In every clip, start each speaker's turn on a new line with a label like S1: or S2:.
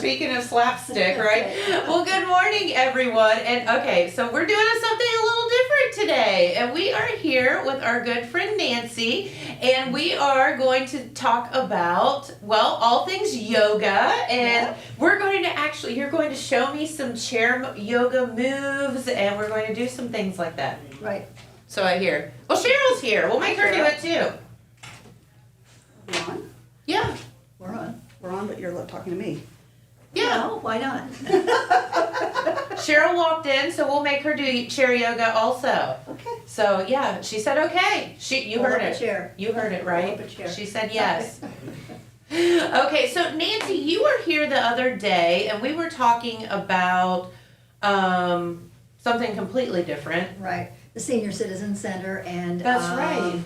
S1: Speaking of slapstick, right? Well, good morning, everyone. And okay, so we're doing something a little different today. And we are here with our good friend Nancy. And we are going to talk about, well, all things yoga. And we're going to actually, you're going to show me some chair yoga moves. And we're going to do some things like that.
S2: Right.
S1: So I hear. Well, Cheryl's here. We'll make her do it too.
S2: We're on?
S1: Yeah.
S2: We're on. We're on, but you're talking to me.
S1: Yeah.
S2: Well, why not?
S1: Cheryl walked in, so we'll make her do chair yoga also.
S2: Okay.
S1: So yeah, she said okay. You
S2: Pull
S1: heard
S2: up a
S1: it.
S2: chair.
S1: You heard it, right?
S2: Pull up a chair.
S1: She said yes. Okay, so Nancy, you were here the other day, and we were talking about something completely different.
S2: Right. The Senior Citizen Center and
S1: That's right.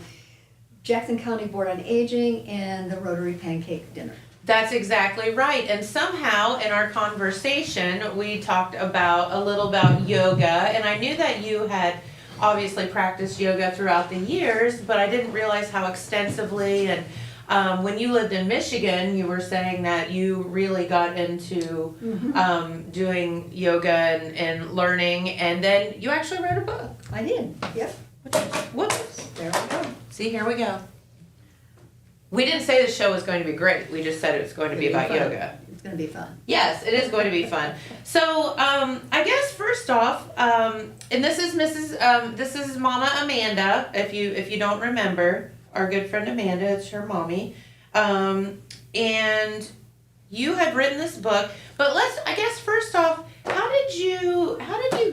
S2: Jackson County Board on Aging and the Rotary Pancake Dinner.
S1: That's exactly right. And somehow in our conversation, we talked about a little about yoga, and I knew that you had obviously practiced yoga throughout the years, but I didn't realize how extensively. And when you lived in Michigan, you were saying that you really got into doing yoga and learning, and then you actually wrote a book.
S2: I did. Yep.
S1: Whoops.
S2: There we go.
S1: See, here we go. We didn't say the show was going to be great. We just said it was going to be about yoga.
S2: It's going to be fun.
S1: Yes, it is going to be fun. So, I guess first off, and this is this is Mama Amanda. If you don't remember, our good friend Amanda, it's her mommy. And you have written this book. But I guess first off, how did you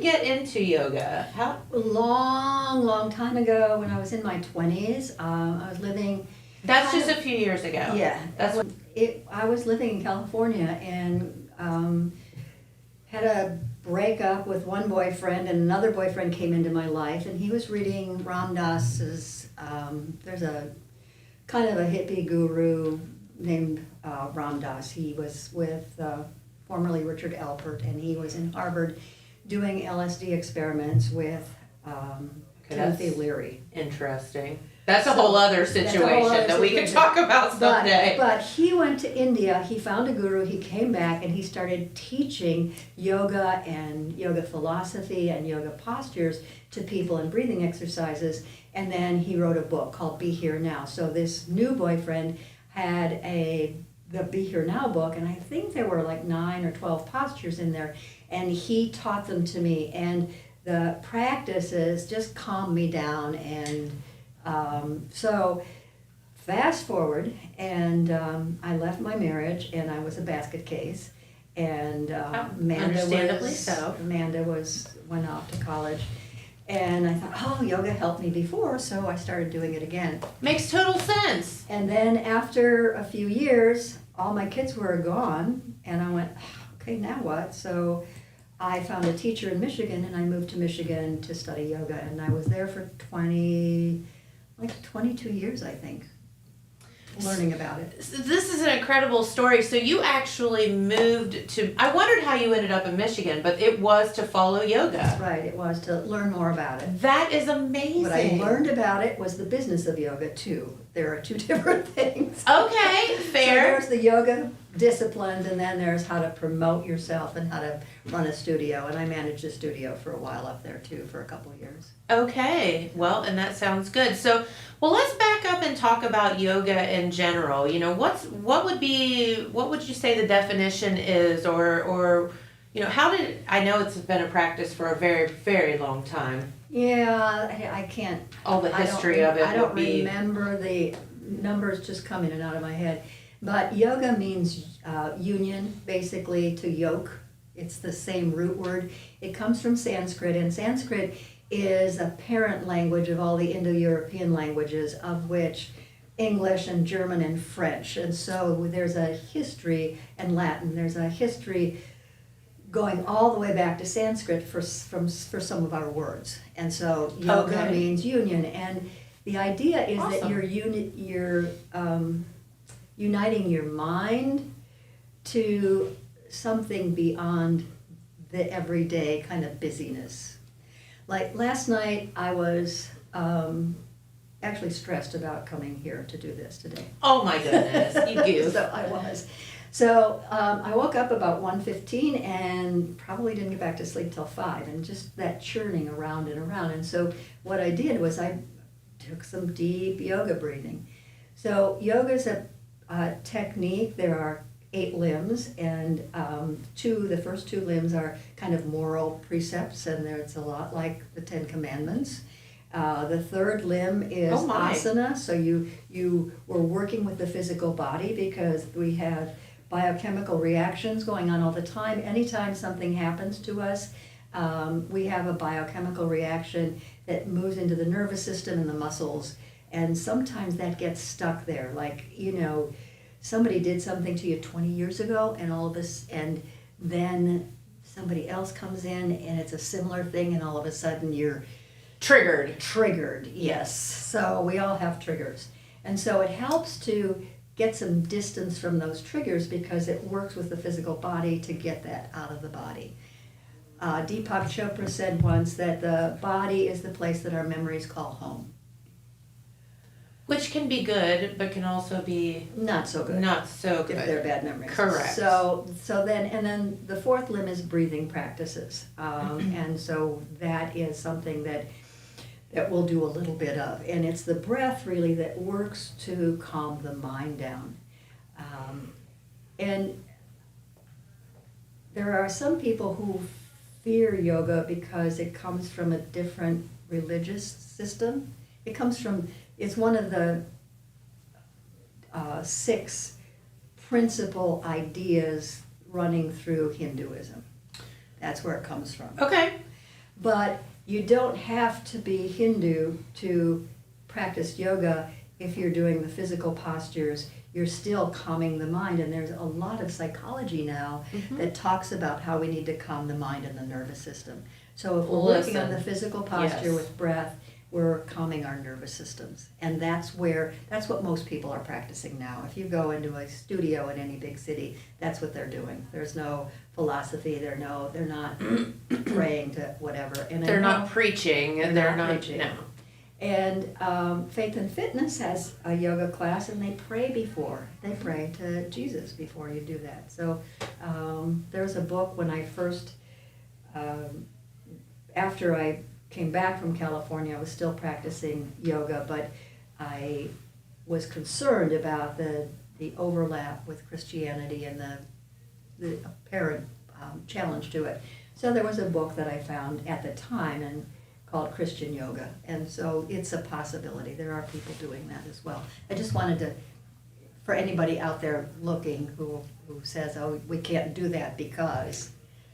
S1: get into yoga?
S2: Long time ago, when I was in my 20s, I was living.
S1: That's just a few years ago.
S2: Yeah, I was living in California and had a breakup with one boyfriend, and another boyfriend came into my life, and he was reading Ram Dass's. There's a kind of a hippie guru named Ram Dass. He was with formerly Richard Alpert, and he was in Harvard doing LSD experiments with Timothy Leary.
S1: Interesting. That's a whole other situation that we can talk about someday.
S2: But he went to India, he found a guru, he came back and he started teaching yoga and yoga philosophy and yoga postures to people and breathing exercises. And then he wrote a book called Be Here Now. So this new boyfriend had the Be Here Now book, and I think there were like 9 or 12 postures in there. And he taught them to me, and the practices just calmed me down. And so fast forward, and I left my marriage, and I was a basket case, and Amanda went off to college, and I thought, oh, yoga helped me before, so I started doing it again.
S1: Makes total sense.
S2: And then after a few years, all my kids were gone, and I went, okay, now what? So I found a teacher in Michigan, and I moved to Michigan to study yoga, and I was there for 22 years, I think, learning about it.
S1: This is an incredible story. So you actually moved to, I wondered how you ended up in Michigan, but it was to follow yoga.
S2: Right, it was to learn more about it.
S1: That is amazing.
S2: What I learned about it was the business of yoga, too. There are two different things.
S1: Okay, fair.
S2: So there's the yoga disciplines, and then there's how to promote yourself and how to run a studio. And I managed a studio for a while up there, too, for a couple of years.
S1: Okay, well, and that sounds good. So, well, let's back up and talk about yoga in general. You know, what would you say the definition is, or you know, I know it's been a practice for a very, very long time.
S2: Yeah, I can't.
S1: All the history of it.
S2: I don't remember the numbers just come in and out of my head. But yoga means union, basically, to yoke. It's the same root word. It comes from Sanskrit, and Sanskrit is a parent language of all the Indo-European languages, of which English and German and French. And so there's a history, and Latin, there's a history going all the way back to Sanskrit for some of our words. And so yoga means union. And the idea is that you're uniting your mind to something beyond the everyday kind of busyness. Like last night, I was actually stressed about coming here to do this today.
S1: Oh my goodness, you goose.
S2: So I was. So I woke up about 1:15 and probably didn't get back to sleep till 5, and just that churning around and around. And so what I did was I took some deep yoga breathing. So yoga is a technique. There are 8 limbs, and the first 2 limbs are kind of moral precepts, and it's a lot like the 10 Commandments. The third limb is asana, so you were working with the physical body because we have biochemical reactions going on all the time. Anytime something happens to us, we have a biochemical reaction that moves into the nervous system and the muscles, and sometimes that gets stuck there. Like, somebody did something to you 20 years ago, and then somebody else comes in and it's a similar thing, and all of a sudden you're Triggered, yes. So we all have triggers. And so it helps to get some distance from those triggers because it works with the physical body to get that out of the body. Deepak Chopra said once that the body is the place that our memories call home.
S1: Which can be good, but can also be
S2: not so good.
S1: If
S2: they're bad memories.
S1: Correct.
S2: So then the fourth limb is breathing practices. And so that is something that we'll do a little bit of. And it's the breath really that works to calm the mind down. And there are some people who fear yoga because it comes from a different religious system. It's one of the 6 principal ideas running through Hinduism. That's where it comes from.
S1: Okay.
S2: But you don't have to be Hindu to practice yoga. If you're doing the physical postures, you're still calming the mind. And there's a lot of psychology now that talks about how we need to calm the mind and the nervous system. So if we're working on the physical posture with breath, we're calming our nervous systems. And that's what most people are practicing now. If you go into a studio in any big city, that's what they're doing. There's no philosophy, they're not praying to whatever. And
S1: they're not preaching. They're not preaching. No.
S2: And Faith and Fitness has a yoga class, and they pray before. They pray to Jesus before you do that. So there's a book when I first, after I came back from California, I was still practicing yoga, but I was concerned about the overlap with Christianity and the apparent challenge to it. So there was a book that I found at the time called Christian Yoga, and so it's a possibility. There are people doing that as well. I just wanted to, for anybody out there looking who says, "Oh, we can't do that because,"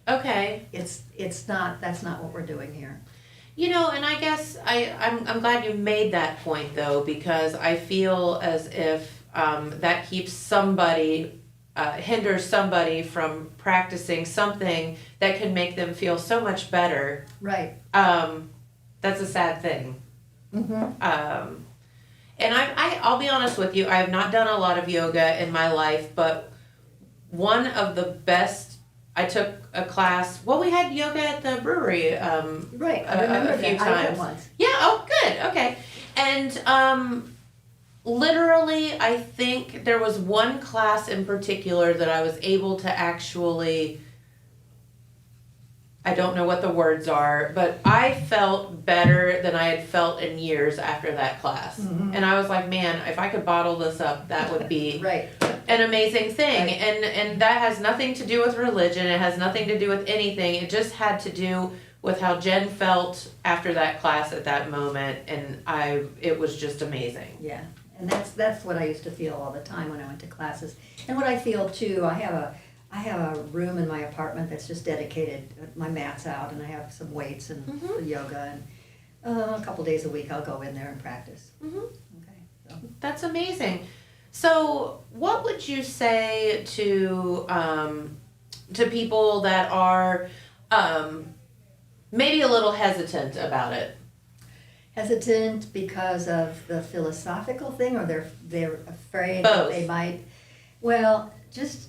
S1: okay,
S2: that's not what we're doing here.
S1: And I guess I'm glad you made that point though, because I feel as if that keeps hinders somebody from practicing something that can make them feel so much better.
S2: Right.
S1: That's a sad thing.
S2: Mm-hmm.
S1: And I'll be honest with you, I have not done a lot of yoga in my life, but one of the best, I took a class, we had yoga at the brewery
S2: right. I remember
S1: a few
S2: that.
S1: times.
S2: I went once.
S1: Yeah, oh good, okay. And literally, I think there was one class in particular that I was able to actually, I don't know what the words are, but I felt better than I had felt in years after that class. Mm-hmm. And I was like, man, if I could bottle this up, that would be
S2: right.
S1: an amazing thing.
S2: Right.
S1: And that has nothing to do with religion. It has nothing to do with anything. It just had to do with how Jen felt after that class at that moment. And it was just amazing.
S2: Yeah. And that's what I used to feel all the time when I went to classes. And what I feel too, I have a room in my apartment that's just dedicated, my mat's out, and I have some weights and for yoga, and a couple days a week I'll go in there and practice.
S1: Mm-hmm.
S2: Okay. So.
S1: That's amazing. So what would you say to people that are maybe a little hesitant about it?
S2: Hesitant because of the philosophical thing, or they're afraid
S1: Both.
S2: that they might, well, just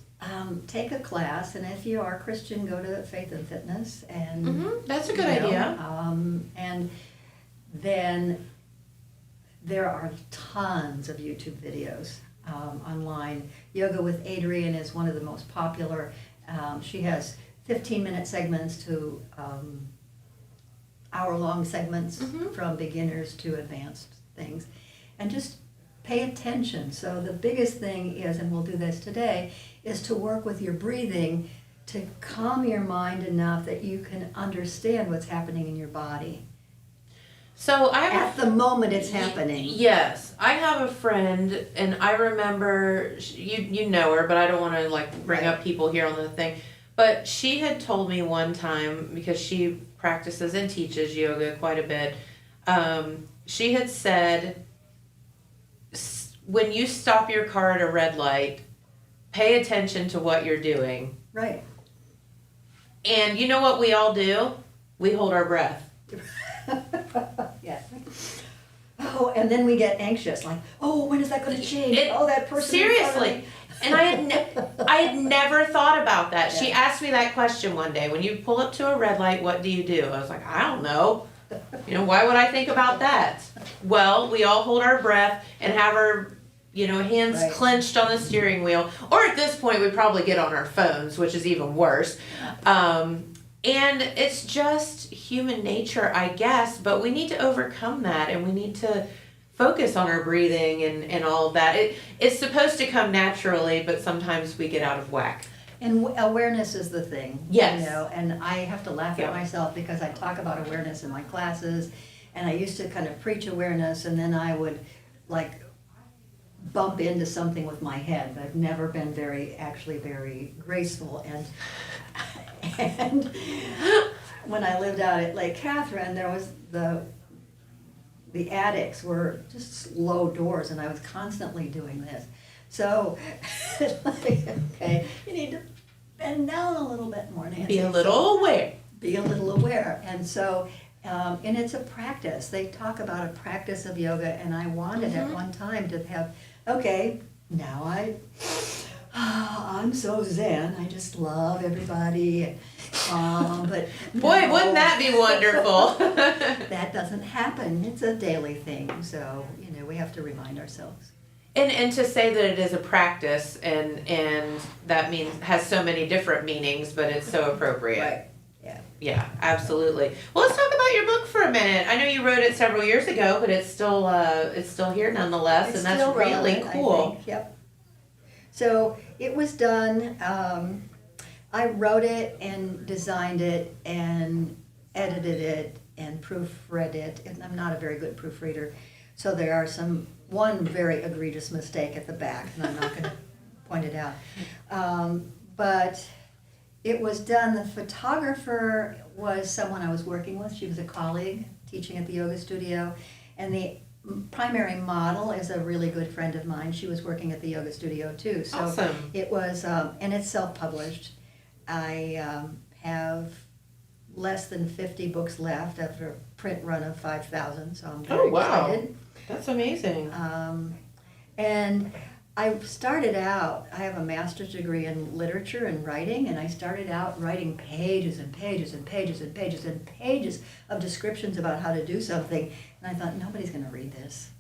S2: take a class, and if you are Christian, go to Faith and Fitness, and
S1: that's a good idea.
S2: And then there are tons of YouTube videos online. Yoga with Adriene is one of the most popular. She has 15-minute segments to hour-long segments from beginners to advanced things. And just pay attention. So the biggest thing is, and we'll do this today, is to work with your breathing to calm your mind enough that you can understand what's happening in your body.
S1: So I have
S2: At the moment it's happening.
S1: Yes, I have a friend, and I remember you know her, but I don't want to like bring up people here on the thing. But she had told me one time, because she practices and teaches yoga quite a bit. She had said, when you stop your car at a red light, pay attention to what you're doing.
S2: Right.
S1: And you know what we all do? We hold our breath.
S2: Yeah. Oh, and then we get anxious, like, oh, when is that going to change? That person.
S1: Seriously. And I had never thought about that. Yeah. She asked me that question one day. When you pull up to a red light, what do you do? I was like, I don't know. Why would I think about that? Well, we all hold our breath and have our, hands clenched on the steering wheel. Or at this point, we probably get on our phones, which is even worse. And it's just human nature, I guess, but we need to overcome that, and we need to focus on our breathing and all of that. It's supposed to come naturally, but sometimes we get out of whack.
S2: And awareness is the thing.
S1: Yes.
S2: And I have to laugh at myself because I talk about awareness in my classes, and I used to kind of preach awareness, and then I would bump into something with my head. I've never been very graceful, and when I lived out at Lake Catherine, there was the attics were just low doors, and I was constantly doing this. So, okay, you need to bend down a little bit more, Nancy.
S1: Be a little aware.
S2: Be a little aware. And so, and it's a practice. They talk about a practice of yoga, and I wanted at one time to have, okay, now I'm so zen. I just love everybody. But
S1: boy, wouldn't that be wonderful?
S2: That doesn't happen. It's a daily thing. So, we have to remind ourselves.
S1: And to say that it is a practice and that has so many different meanings, but it's so appropriate.
S2: Right. Yeah.
S1: Yeah, absolutely. Well, let's talk about your book for a minute. I know you wrote it several years ago, but it's still here nonetheless, and that's really cool.
S2: I think. Yep. So it was done. I wrote it and designed it and edited it and proofread it. And I'm not a very good proofreader, so there are one very egregious mistake at the back, and I'm not going to point it out. But it was done. The photographer was someone I was working with. She was a colleague teaching at the yoga studio, and the primary model is a really good friend of mine. She was working at the yoga studio too. So
S1: awesome.
S2: It was, and it's self-published. I have less than 50 books left after a print run of 5,000, so I'm very excited.
S1: That's amazing.
S2: And I started out, I have a master's degree in literature and writing, and I started out writing pages and pages and pages and pages and pages of descriptions about how to do something, and I thought, nobody's going to read this.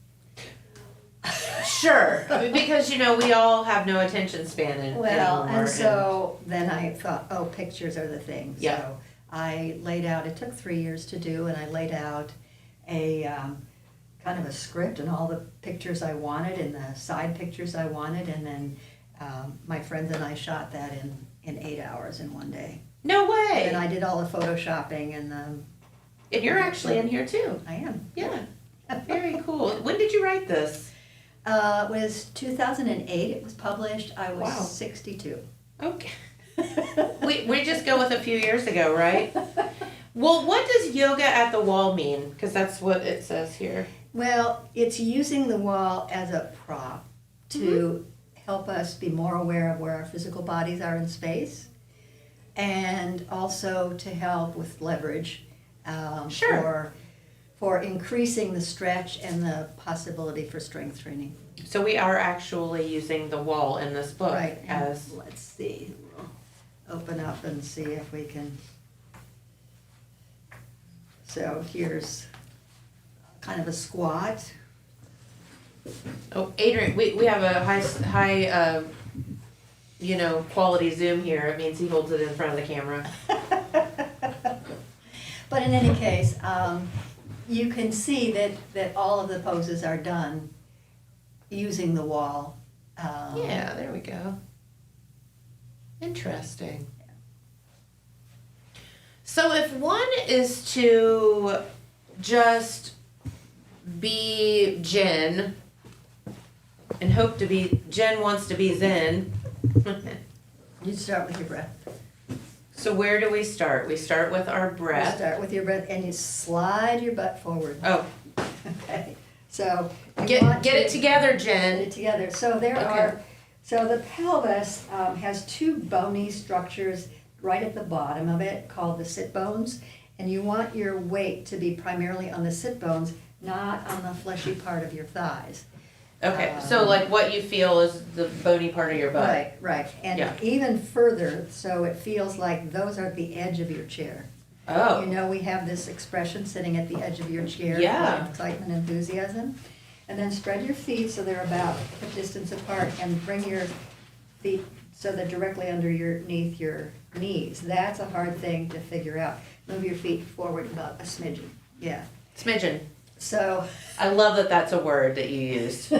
S1: Sure, because we all have no attention span anymore.
S2: And so then I thought, oh, pictures are the thing.
S1: Yeah.
S2: So I laid out, it took 3 years to do, and I laid out a kind of a script and all the pictures I wanted and the side pictures I wanted, and then my friends and I shot that in 8 hours in one day.
S1: No way!
S2: And I did all the photoshopping and
S1: And you're actually in here too.
S2: I am.
S1: Yeah. Very cool. When did you write this?
S2: It was 2008 it was published. I was 62.
S1: Okay. we just go with a few years ago, right? Well, what does yoga at the wall mean? Because that's what it says here.
S2: Well, it's using the wall as a prop to help us be more aware of where our physical bodies are in space, and also to help with leverage for increasing the stretch and the possibility for strength training.
S1: So we are actually using the wall in this book as...
S2: Let's see. We'll open up and see if we can... So here's kind of a squat.
S1: Oh, Adrian, we have a high quality zoom here. It means he holds it in front of the camera.
S2: But in any case, you can see that all of the poses are done using the wall.
S1: Yeah, there we go. Interesting. So if one is to just be Jen and hope to be, Jen wants to be Zen.
S2: You start with your breath.
S1: So where do we start? We start with our
S2: You
S1: breath.
S2: start with your breath and you slide your butt forward.
S1: Oh,
S2: Okay, so. you
S1: get
S2: want
S1: it
S2: to
S1: together,
S2: Get
S1: Jen.
S2: it together. So there
S1: Okay.
S2: are, so the pelvis has two bony structures right at the bottom of it called the sit bones. And you want your weight to be primarily on the sit bones, not on the fleshy part of your thighs.
S1: Okay, so like what you feel is the bony part of your butt.
S2: Right, right. And
S1: Yeah.
S2: even further, so it feels like those are at the edge of your chair. You
S1: Oh,
S2: know, we have this expression sitting at the edge of your chair.
S1: Yeah.
S2: Called excitement, enthusiasm. And then spread your feet so they're about hip distance apart and bring your feet so they're directly underneath your knees. That's a hard thing to figure out. Move your feet forward about a smidgen. Yeah.
S1: smidgen.
S2: So
S1: I love that that's a word that you used.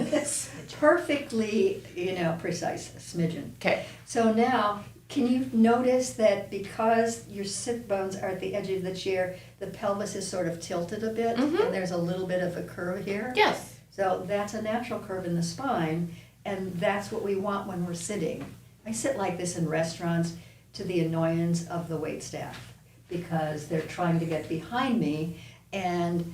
S2: perfectly, precise, a smidgen.
S1: Okay.
S2: So now, can you notice that because your sit bones are at the edge of the chair, the pelvis is sort of tilted a bit,
S1: Mhm.
S2: and there's a little bit of a curve here?
S1: Yes.
S2: So that's a natural curve in the spine, and that's what we want when we're sitting. I sit like this in restaurants to the annoyance of the wait staff, because they're trying to get behind me, and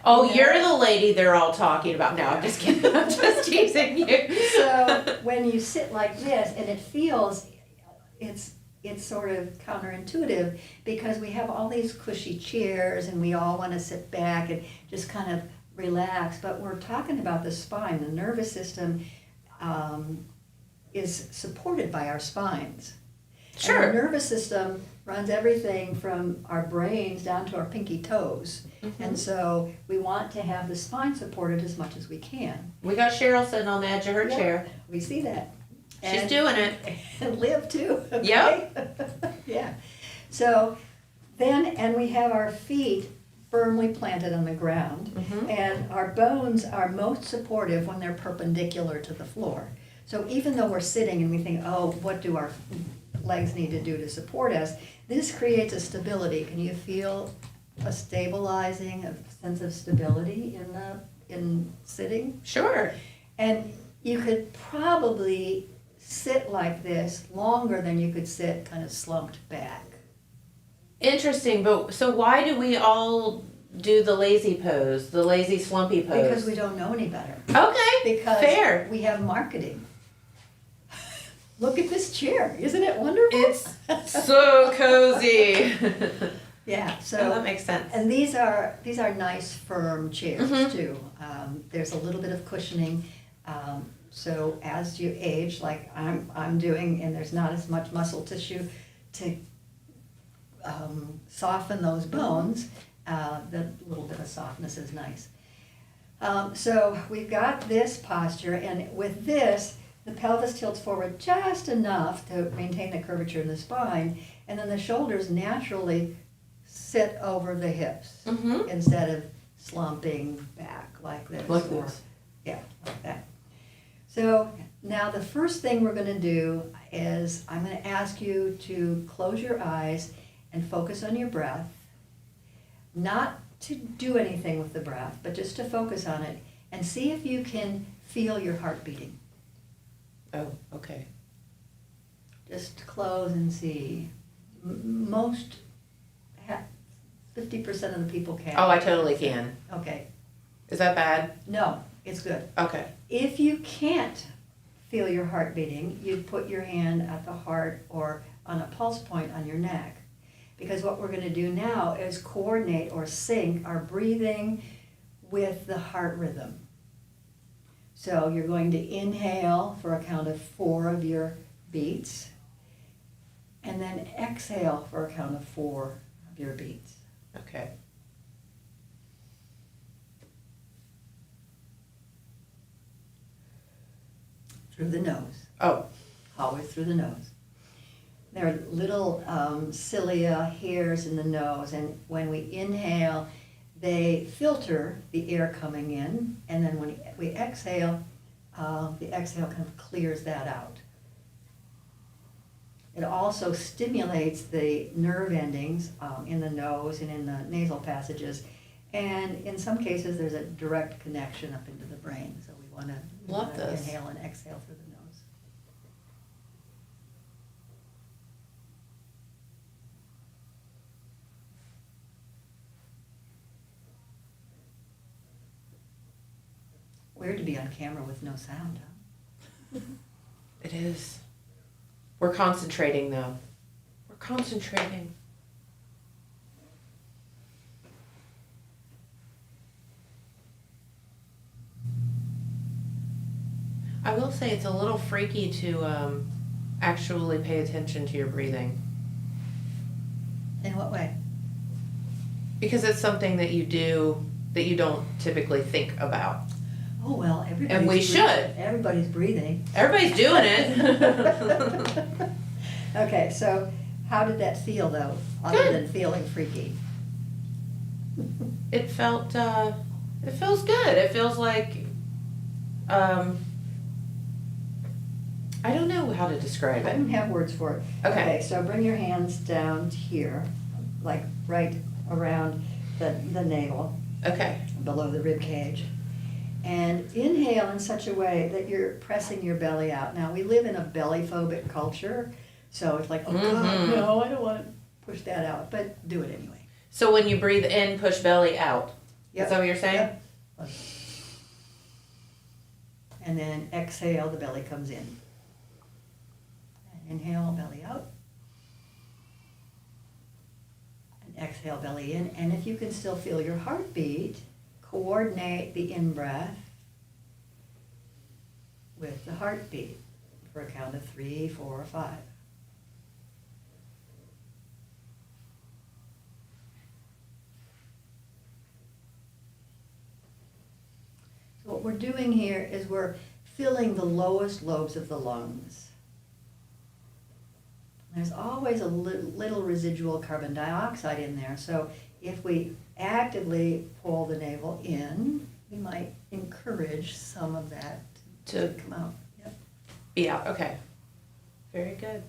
S1: Oh,
S2: Yeah.
S1: you're the lady they're all talking about. No, I'm just kidding. I'm just teasing you.
S2: so when you sit like this, and it feels, it's sort of counterintuitive, because we have all these cushy chairs and we all want to sit back and just kind of relax, but we're talking about the spine. The nervous system is supported by our spines. And
S1: Sure.
S2: the nervous system runs everything from our brains down to our pinky toes. And so we want to have the spine supported as much as we can.
S1: We got Cheryl sitting on the edge of her
S2: Yeah.
S1: chair.
S2: We see that.
S1: She's doing it.
S2: And live too. Okay?
S1: Yep.
S2: Yeah. So then, and we have our feet firmly planted on the ground,
S1: Mhm.
S2: and our bones are most supportive when they're perpendicular to the floor. So even though we're sitting and we think, oh, what do our legs need to do to support us, this creates a stability. Can you feel a stabilizing, a sense of stability in sitting?
S1: Sure.
S2: And you could probably sit like this longer than you could sit kind of slumped back.
S1: Interesting, but so why do we all do the lazy pose, the lazy slumpy pose?
S2: Because we don't know any better.
S1: Okay.
S2: Because
S1: Fair.
S2: we have marketing. Look at this chair. Isn't it wonderful?
S1: It's so cozy.
S2: Yeah,
S1: So
S2: so
S1: that makes sense.
S2: and these are nice firm chairs
S1: Mhm.
S2: too. There's a little bit of cushioning. So as you age, like I'm doing, and there's not as much muscle tissue to soften those bones, the little bit of softness is nice. So we've got this posture, and with this, the pelvis tilts forward just enough to maintain the curvature in the spine, and then the shoulders naturally sit over the hips
S1: Mm-hmm.
S2: instead of slumping back like this.
S1: Like
S2: or-
S1: this.
S2: Yeah, like that. So now the first thing we're gonna do is I'm gonna ask you to close your eyes and focus on your breath. Not to do anything with the breath, but just to focus on it and see if you can feel your heart beating.
S1: Oh, okay.
S2: Just close and see. Most, 50% of the people can.
S1: Oh, I totally can.
S2: Okay,
S1: Is that bad?
S2: no, it's good.
S1: Okay.
S2: If you can't feel your heart beating, you'd put your hand at the heart or on a pulse point on your neck. Because what we're going to do now is coordinate or sync our breathing with the heart rhythm. So you're going to inhale for a count of 4 of your beats, and then exhale for a count of 4 of your beats.
S1: Okay.
S2: through the nose.
S1: Oh,
S2: Always through the nose. There are little cilia, hairs in the nose, and when we inhale, they filter the air coming in, and then when we exhale, the exhale kind of clears that out. It also stimulates the nerve endings in the nose and in the nasal passages, and in some cases there's a direct connection up into the brain, so we want to
S1: Love this.
S2: inhale and exhale through the nose. Weird to be on camera with no sound, huh?
S1: it is. We're concentrating though. We're concentrating. I will say it's a little freaky to actually pay attention to your breathing.
S2: In what way?
S1: Because it's something that you do that you don't typically think about.
S2: Oh, well, everybody's
S1: And we
S2: breathing.
S1: should.
S2: Everybody's breathing.
S1: Everybody's doing it.
S2: Okay, so how did that feel, though, other
S1: Good.
S2: than feeling freaky?
S1: It felt, it feels good. It feels like, I don't know how to describe
S2: I
S1: it.
S2: don't have words for it.
S1: Okay.
S2: So bring your hands down here, like right around the navel,
S1: Okay.
S2: below the rib cage. And inhale in such a way that you're pressing your belly out. Now, we live in a belly-phobic culture, so it's like, oh, God, no, I don't want to push that out, but do it anyway.
S1: So when you breathe in, push belly out.
S2: Yep.
S1: Is that what you're saying?
S2: Yep. And then exhale, the belly comes in. And inhale, belly out. And exhale, belly in. And if you can still feel your heartbeat, coordinate the in-breath with the heartbeat for a count of 3, 4, or 5. So what we're doing here is we're filling the lowest lobes of the lungs. There's always a little residual carbon dioxide in there, so if we actively pull the navel in, we might encourage some of that to come out. Yep.
S1: Be out. Okay. Very good.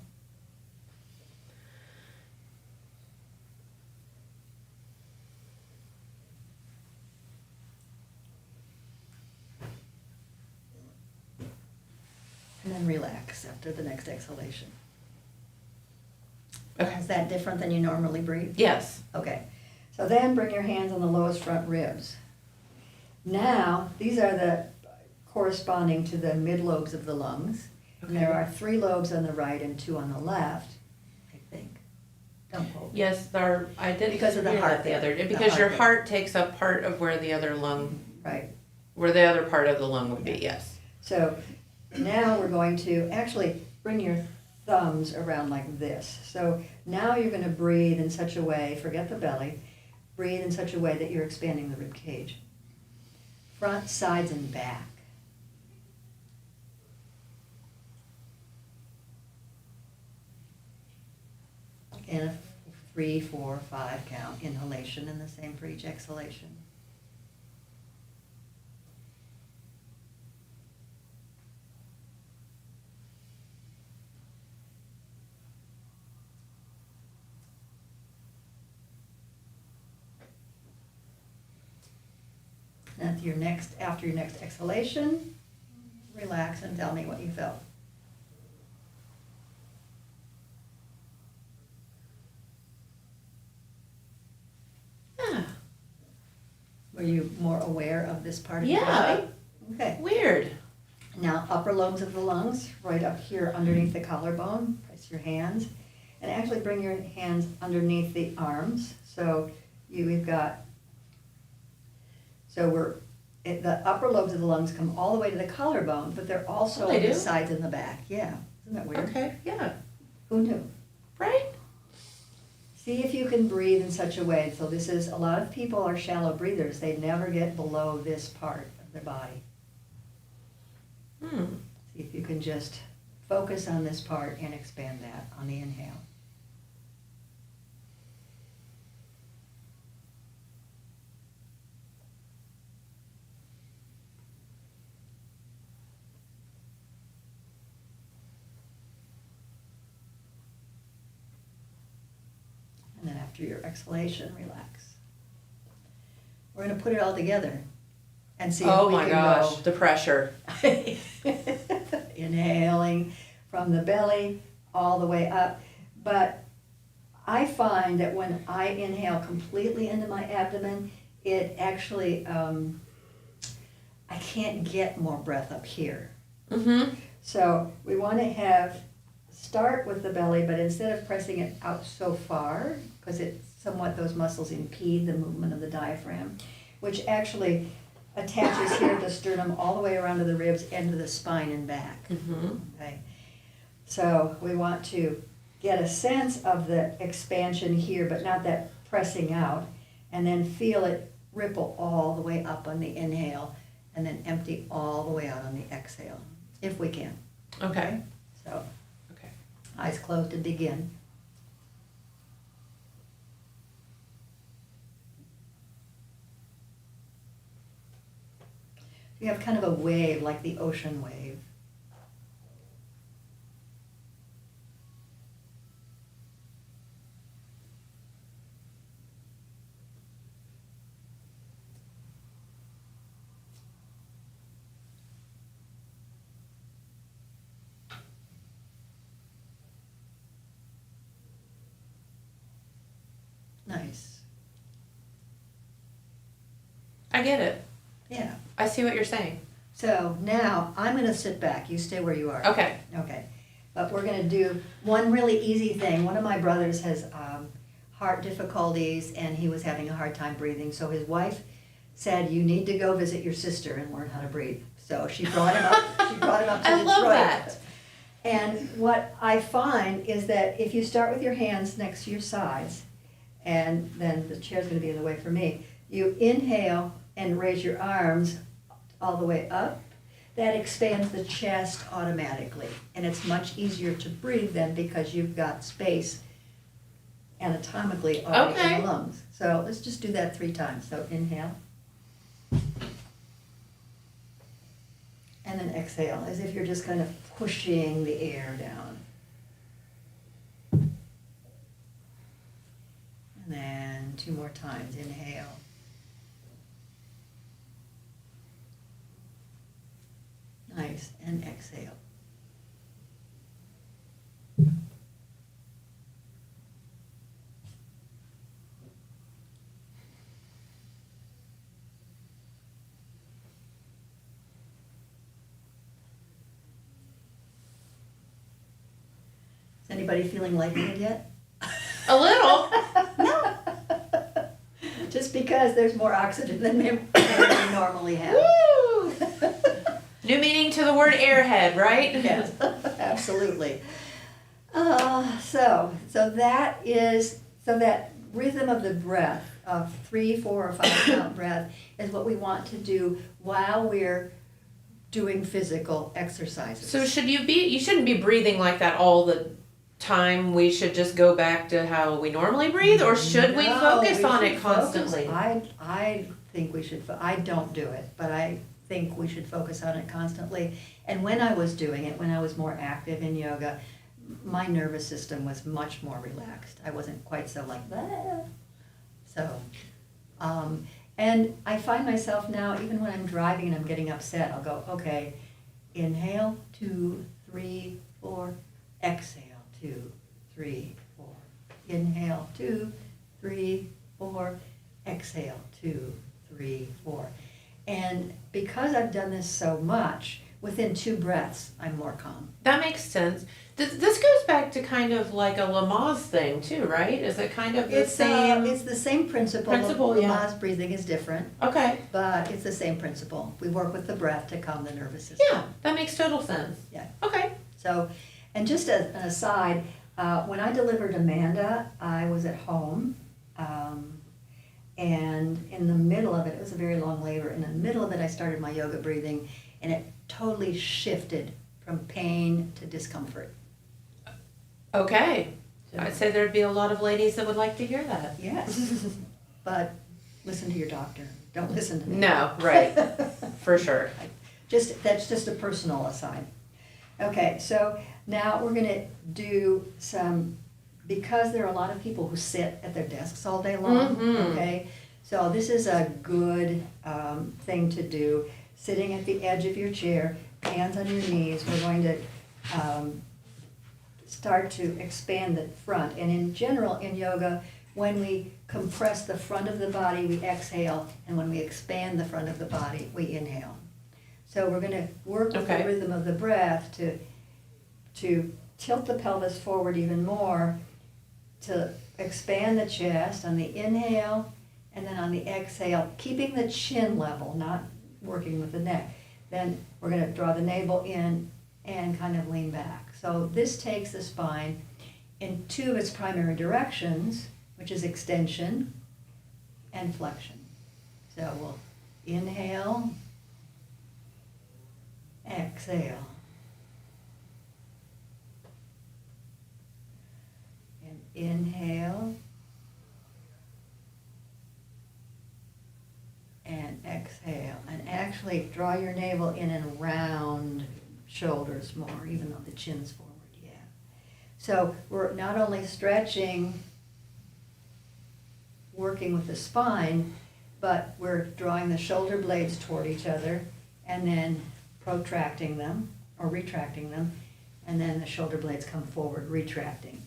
S2: And then relax after the next exhalation.
S1: Okay.
S2: Is that different than you normally breathe?
S1: Yes.
S2: Okay. So then bring your hands on the lowest front ribs. Now, these are the corresponding to the mid lobes of the lungs. And there are 3 lobes on the right and 2 on the left, I think. Don't quote me.
S1: Yes, I did
S2: Because of the
S1: hear
S2: heart
S1: that the
S2: thing.
S1: other day.
S2: The
S1: Because your
S2: heart thing.
S1: heart takes up part of where the other lung,
S2: Right.
S1: where the other part of the lung would be. Yes.
S2: So now we're going to actually bring your thumbs around like this. So now you're going to breathe in such a way, forget the belly, breathe in such a way that you're expanding the rib cage. Front, sides, and back. And a 3, 4, 5 count inhalation, and the same for each exhalation. After your next exhalation, relax and tell me what you felt.
S1: Yeah.
S2: Were you more aware of this part of your
S1: Yeah.
S2: body? Okay.
S1: Weird.
S2: Now, upper lobes of the lungs, right up here underneath the collarbone. Place your hands, and actually bring your hands underneath the arms. So we've got. So the upper lobes of the lungs come all the way to the collarbone, but they're also
S1: Oh, they
S2: on the
S1: do?
S2: sides and the back. Yeah, isn't that weird?
S1: Okay. Yeah.
S2: Who knew?
S1: Right?
S2: See if you can breathe in such a way. So a lot of people are shallow breathers. They never get below this part of their body.
S1: Hmm.
S2: See if you can just focus on this part and expand that on the inhale. And then after your exhalation, relax. We're going to put it all together and see if
S1: Oh
S2: we
S1: my
S2: can
S1: gosh, the pressure.
S2: go. Inhaling from the belly all the way up. But I find that when I inhale completely into my abdomen, it actually, I can't get more breath up here.
S1: Mm-hmm.
S2: So we want to start with the belly, but instead of pressing it out so far, because those muscles impede the movement of the diaphragm, which actually attaches here at the sternum all the way around to the ribs and to the spine and back.
S1: Mm-hmm.
S2: Okay. So we want to get a sense of the expansion here, but not that pressing out, and then feel it ripple all the way up on the inhale, and then empty all the way out on the exhale, if we can.
S1: Okay.
S2: So,
S1: Okay.
S2: eyes closed and begin. You have kind of a wave, like the ocean wave. Nice.
S1: I get it.
S2: Yeah.
S1: I see what you're saying.
S2: So now I'm going to sit back. You stay where you are.
S1: Okay.
S2: Okay. But we're going to do one really easy thing. One of my brothers has heart difficulties, and he was having a hard time breathing. So his wife said, "You need to go visit your sister and learn how to breathe." So she brought him up. She brought him up to
S1: I
S2: Detroit.
S1: love that.
S2: And what I find is that if you start with your hands next to your sides, and then the chair's going to be in the way for me, you inhale and raise your arms all the way up. That expands the chest automatically, and it's much easier to breathe then because you've got space anatomically already in
S1: Okay.
S2: the lungs. So let's just do that 3 times. So inhale, and then exhale, as if you're just kind of pushing the air down. And then 2 more times. Inhale. Nice. And exhale. Is anybody feeling lightheaded yet?
S1: A little.
S2: No. Just because there's more oxygen than we normally have.
S1: Woo! New meaning to the word airhead, right?
S2: Yes, absolutely. So that rhythm of the breath, of 3, 4, or 5 count breath, is what we want to do while we're doing physical exercises.
S1: So you shouldn't be breathing like that all the time. We should just go back to how we normally breathe, or should we
S2: No,
S1: focus
S2: we
S1: on
S2: should
S1: it constantly?
S2: focus. I think we should. I don't do it, but I think we should focus on it constantly. And when I was doing it, when I was more active in yoga, my nervous system was much more relaxed. I wasn't quite so like that. So, and I find myself now, even when I'm driving and I'm getting upset, I'll go, okay, inhale, 2, 3, 4, exhale, 2, 3, 4. Inhale, 2, 3, 4, exhale, 2, 3, 4. And because I've done this so much, within 2 breaths, I'm more calm.
S1: That makes sense. This goes back to kind of like a Lamaze thing too, right? Is it kind of the same?
S2: It's the same principle.
S1: Yeah.
S2: Lamaze breathing is different,
S1: Okay.
S2: but it's the same principle. We work with the breath to calm the nervous system.
S1: Yeah, that makes total sense.
S2: Yeah.
S1: Okay.
S2: So, and just as an aside, when I delivered Amanda, I was at home, and in the middle of it was a very long labor. In the middle of it, I started my yoga breathing, and it totally shifted from pain to discomfort.
S1: Okay.
S2: So-
S1: I'd say there'd be a lot of ladies that would like to hear that.
S2: Yes, but listen to your doctor. Don't listen to me.
S1: No, right, for sure.
S2: That's just a personal aside. Okay, so now we're gonna do some, because there are a lot of people who sit at their desks all day long,
S1: Mhm.
S2: okay? So this is a good thing to do, sitting at the edge of your chair, hands on your knees. We're going to start to expand the front. And in general, in yoga, when we compress the front of the body, we exhale, and when we expand the front of the body, we inhale. So we're going to work with
S1: Okay.
S2: the rhythm of the breath to tilt the pelvis forward even more, to expand the chest on the inhale, and then on the exhale, keeping the chin level, not working with the neck. Then we're going to draw the navel in and kind of lean back. So this takes the spine in two of its primary directions, which is extension and flexion. So we'll inhale, exhale, and inhale, and exhale. And actually draw your navel in and round shoulders more, even though the chin's forward, yeah. So we're not only stretching, working with the spine, but we're drawing the shoulder blades toward each other and then protracting them or retracting them, and then the shoulder blades come forward, retracting.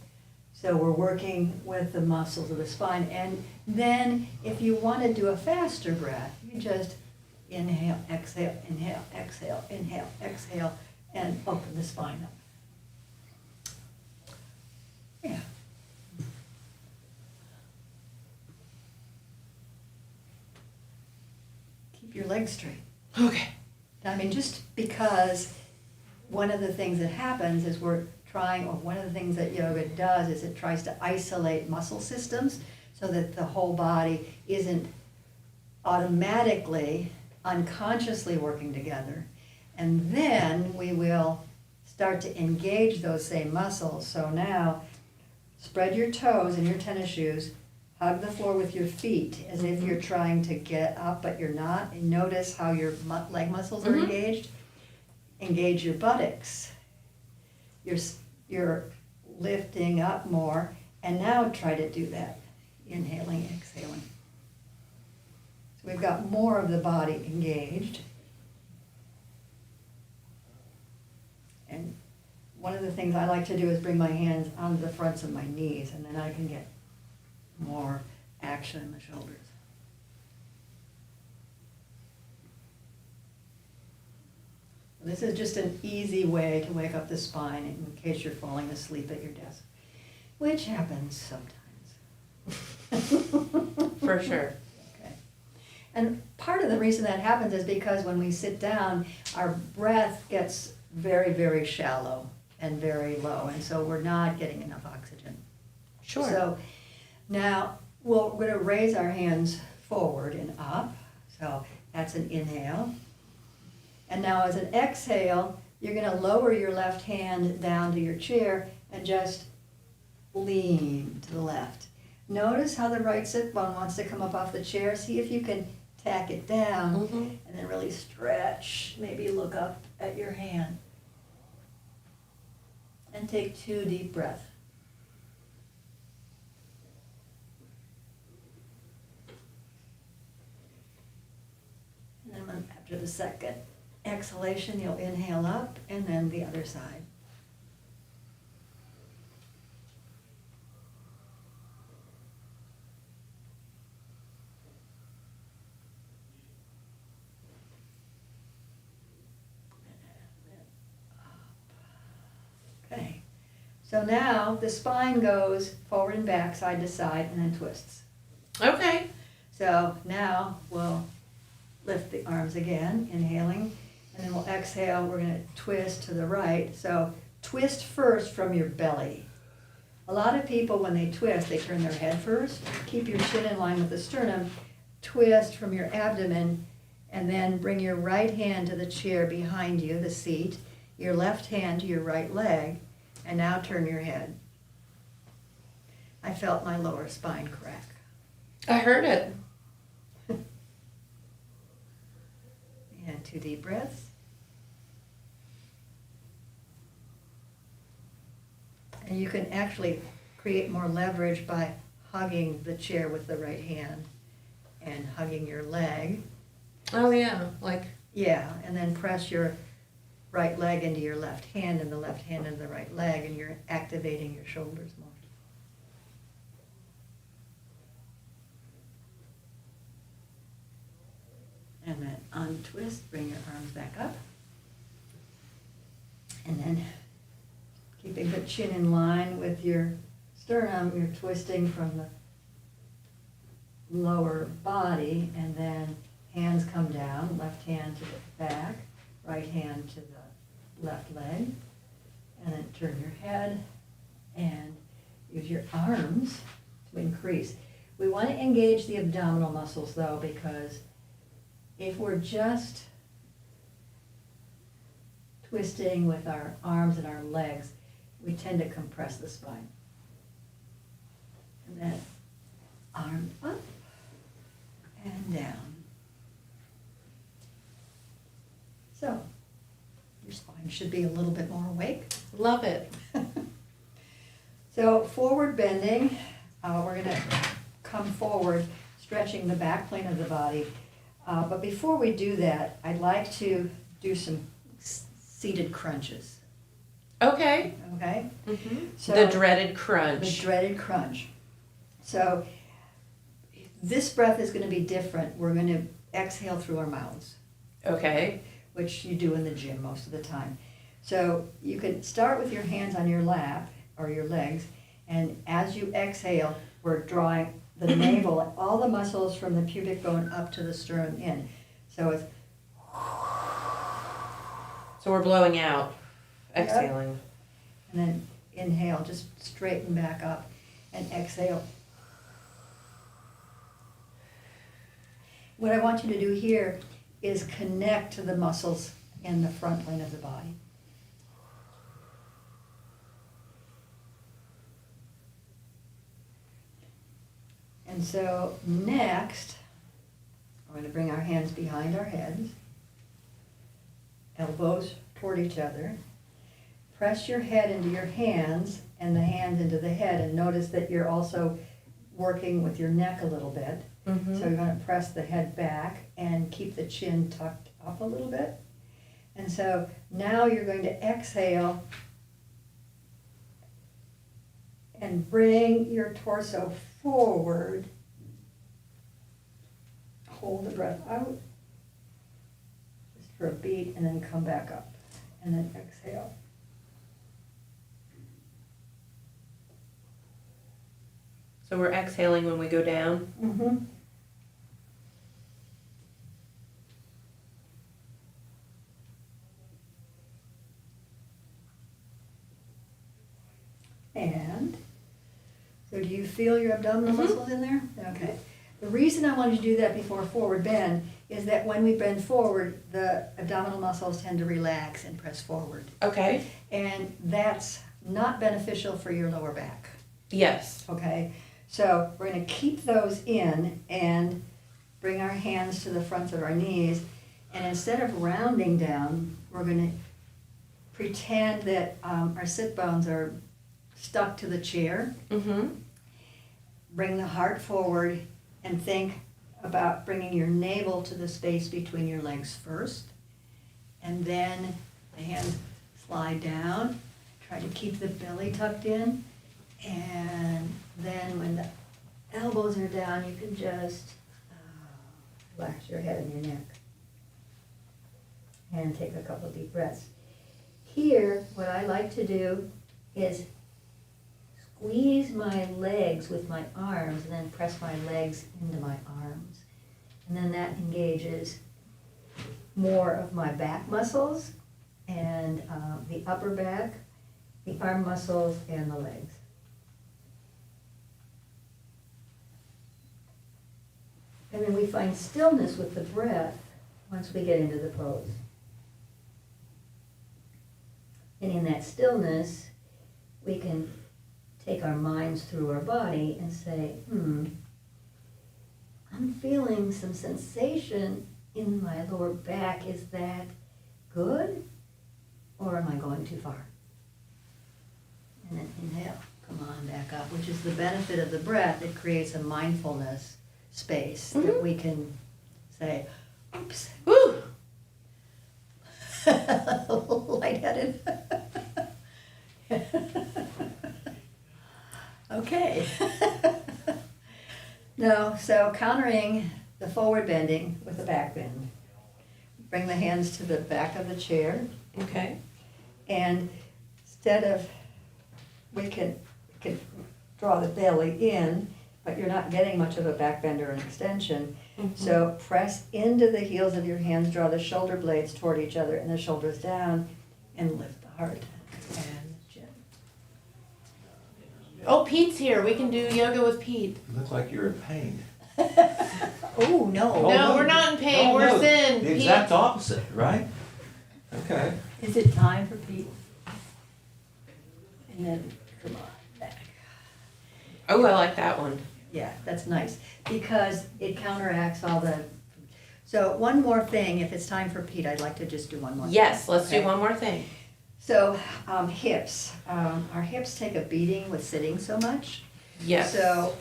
S2: So we're working with the muscles of the spine. And then if you want to do a faster breath, you just inhale, exhale, and open the spine up. Yeah. Keep your legs straight.
S1: Okay.
S2: I mean, just because one of the things that happens is one of the things that yoga does is it tries to isolate muscle systems so that the whole body isn't automatically, unconsciously working together. And then we will start to engage those same muscles. So now, spread your toes in your tennis shoes, hug the floor with your feet as if you're trying to get up, but you're not. And notice how your leg muscles are engaged. Engage your buttocks. You're lifting up more, and now try to do that. Inhaling, exhaling. So we've got more of the body engaged. And one of the things I like to do is bring my hands onto the fronts of my knees, and then I can get more action in the shoulders. This is just an easy way to wake up the spine in case you're falling asleep at your desk, which happens sometimes.
S1: For sure.
S2: Okay. And part of the reason that happens is because when we sit down, our breath gets very, very shallow and very low, and so we're not getting enough oxygen.
S1: Sure.
S2: So now we're going to raise our hands forward and up. So that's an inhale. And now as an exhale, you're going to lower your left hand down to your chair and just lean to the left. Notice how the right sit bone wants to come up off the chair. See if you can tack it down and then really stretch. Maybe look up at your hand. And take 2 deep breaths. And then after the second exhalation, you'll inhale up, and then the other side. Okay, so now the spine goes forward and back, side to side, and then twists.
S1: Okay.
S2: So now we'll lift the arms again, inhaling, and then we'll exhale. We're going to twist to the right. So twist first from your belly. A lot of people, when they twist, they turn their head first. Keep your chin in line with the sternum. Twist from your abdomen, and then bring your right hand to the chair behind you, the seat, your left hand to your right leg, and now turn your head. I felt my lower spine crack.
S1: I heard it.
S2: And 2 deep breaths. And you can actually create more leverage by hugging the chair with the right hand and hugging your leg.
S1: Oh yeah, like.
S2: Yeah, and then press your right leg into your left hand and the left hand into the right leg, and you're activating your shoulders more. And then untwist, bring your arms back up. And then keeping the chin in line with your sternum, you're twisting from the lower body, and then hands come down, left hand to the back, right hand to the left leg, and then turn your head and use your arms to increase. We want to engage the abdominal muscles though, because if we're just twisting with our arms and our legs, we tend to compress the spine. And then arm up and down. So, your spine should be a little bit more awake.
S1: Love it.
S2: So forward bending, we're going to come forward, stretching the back plane of the body. But before we do that, I'd like to do some seated crunches.
S1: Okay.
S2: Okay?
S1: Mm-hmm.
S2: So
S1: The dreaded crunch.
S2: The dreaded crunch. So this breath is going to be different. We're going to exhale through our mouths,
S1: Okay.
S2: which you do in the gym most of the time. So you can start with your hands on your lap or your legs, and as you exhale, we're drawing the navel, all the muscles from the pubic bone up to the sternum in. So it's
S1: So we're blowing out,
S2: Yep.
S1: exhaling.
S2: and then inhale, just straighten back up, and exhale. What I want you to do here is connect to the muscles in the front plane of the body. And so next, we're going to bring our hands behind our heads, elbows toward each other. Press your head into your hands and the hands into the head, and notice that you're also working with your neck a little bit.
S1: Mm-hmm.
S2: So you're going to press the head back and keep the chin tucked up a little bit. And so now you're going to exhale and bring your torso forward. Hold the breath out just for a beat, and then come back up. And then exhale.
S1: So we're exhaling when we go down.
S2: Mm-hmm. And so do you feel your abdominal
S1: Mhm.
S2: muscles in there? Okay. The reason I wanted to do that before forward bend is that when we bend forward, the abdominal muscles tend to relax and press forward.
S1: Okay.
S2: And that's not beneficial for your lower back.
S1: Yes.
S2: Okay? So we're going to keep those in and bring our hands to the fronts of our knees. And instead of rounding down, we're going to pretend that our sit bones are stuck to the chair.
S1: Mm-hmm.
S2: Bring the heart forward and think about bringing your navel to the space between your legs first. And then the hands slide down. Try to keep the belly tucked in. And then when the elbows are down, you can just relax your head and your neck. And take a couple deep breaths. Here, what I like to do is squeeze my legs with my arms and then press my legs into my arms. And then that engages more of my back muscles and the upper back, the arm muscles, and the legs. And then we find stillness with the breath once we get into the pose. And in that stillness, we can take our minds through our body and say, I'm feeling some sensation in my lower back. Is that good? Or am I going too far? And then inhale, come on back up, which is the benefit of the breath. It creates a mindfulness space that we can say, oops.
S1: Woo!
S2: Lightheaded. Okay. No, so countering the forward bending with the back bend. Bring the hands to the back of the chair,
S1: Okay.
S2: and instead of, we can draw the belly in, but you're not getting much of a back bend or an extension. So press into the heels of your hands, draw the shoulder blades toward each other and the shoulders down, and lift the heart and the chin.
S1: Oh, Pete's here. We can do yoga with Pete.
S3: You look like you're in pain.
S2: Oh, no.
S3: Oh,
S1: No, we're not in pain.
S3: No,
S1: We're
S3: no,
S1: zen.
S3: The
S1: Pete.
S3: exact opposite, right? Okay.
S2: Is it time for Pete? And then, come on, back.
S1: Oh, I like that one.
S2: Yeah, that's nice, because it counteracts all the, so one more thing, if it's time for Pete, I'd like to just do one more.
S1: Yes, let's
S2: Okay.
S1: do one more thing.
S2: So, hips, our hips take a beating with sitting so much.
S1: Yes.
S2: So,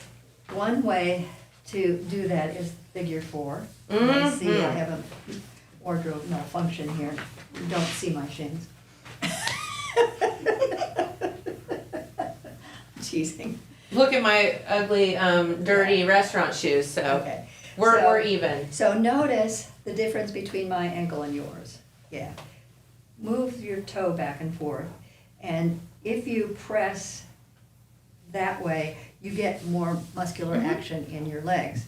S2: one way to do that is figure 4. And I see I have a wardrobe malfunction here. You don't see my shins. Teasing.
S1: Look at my ugly, dirty restaurant shoes. So
S2: Okay.
S1: we're even.
S2: So notice the difference between my ankle and yours. Yeah. Move your toe back and forth. And if you press that way, you get more muscular action in your legs.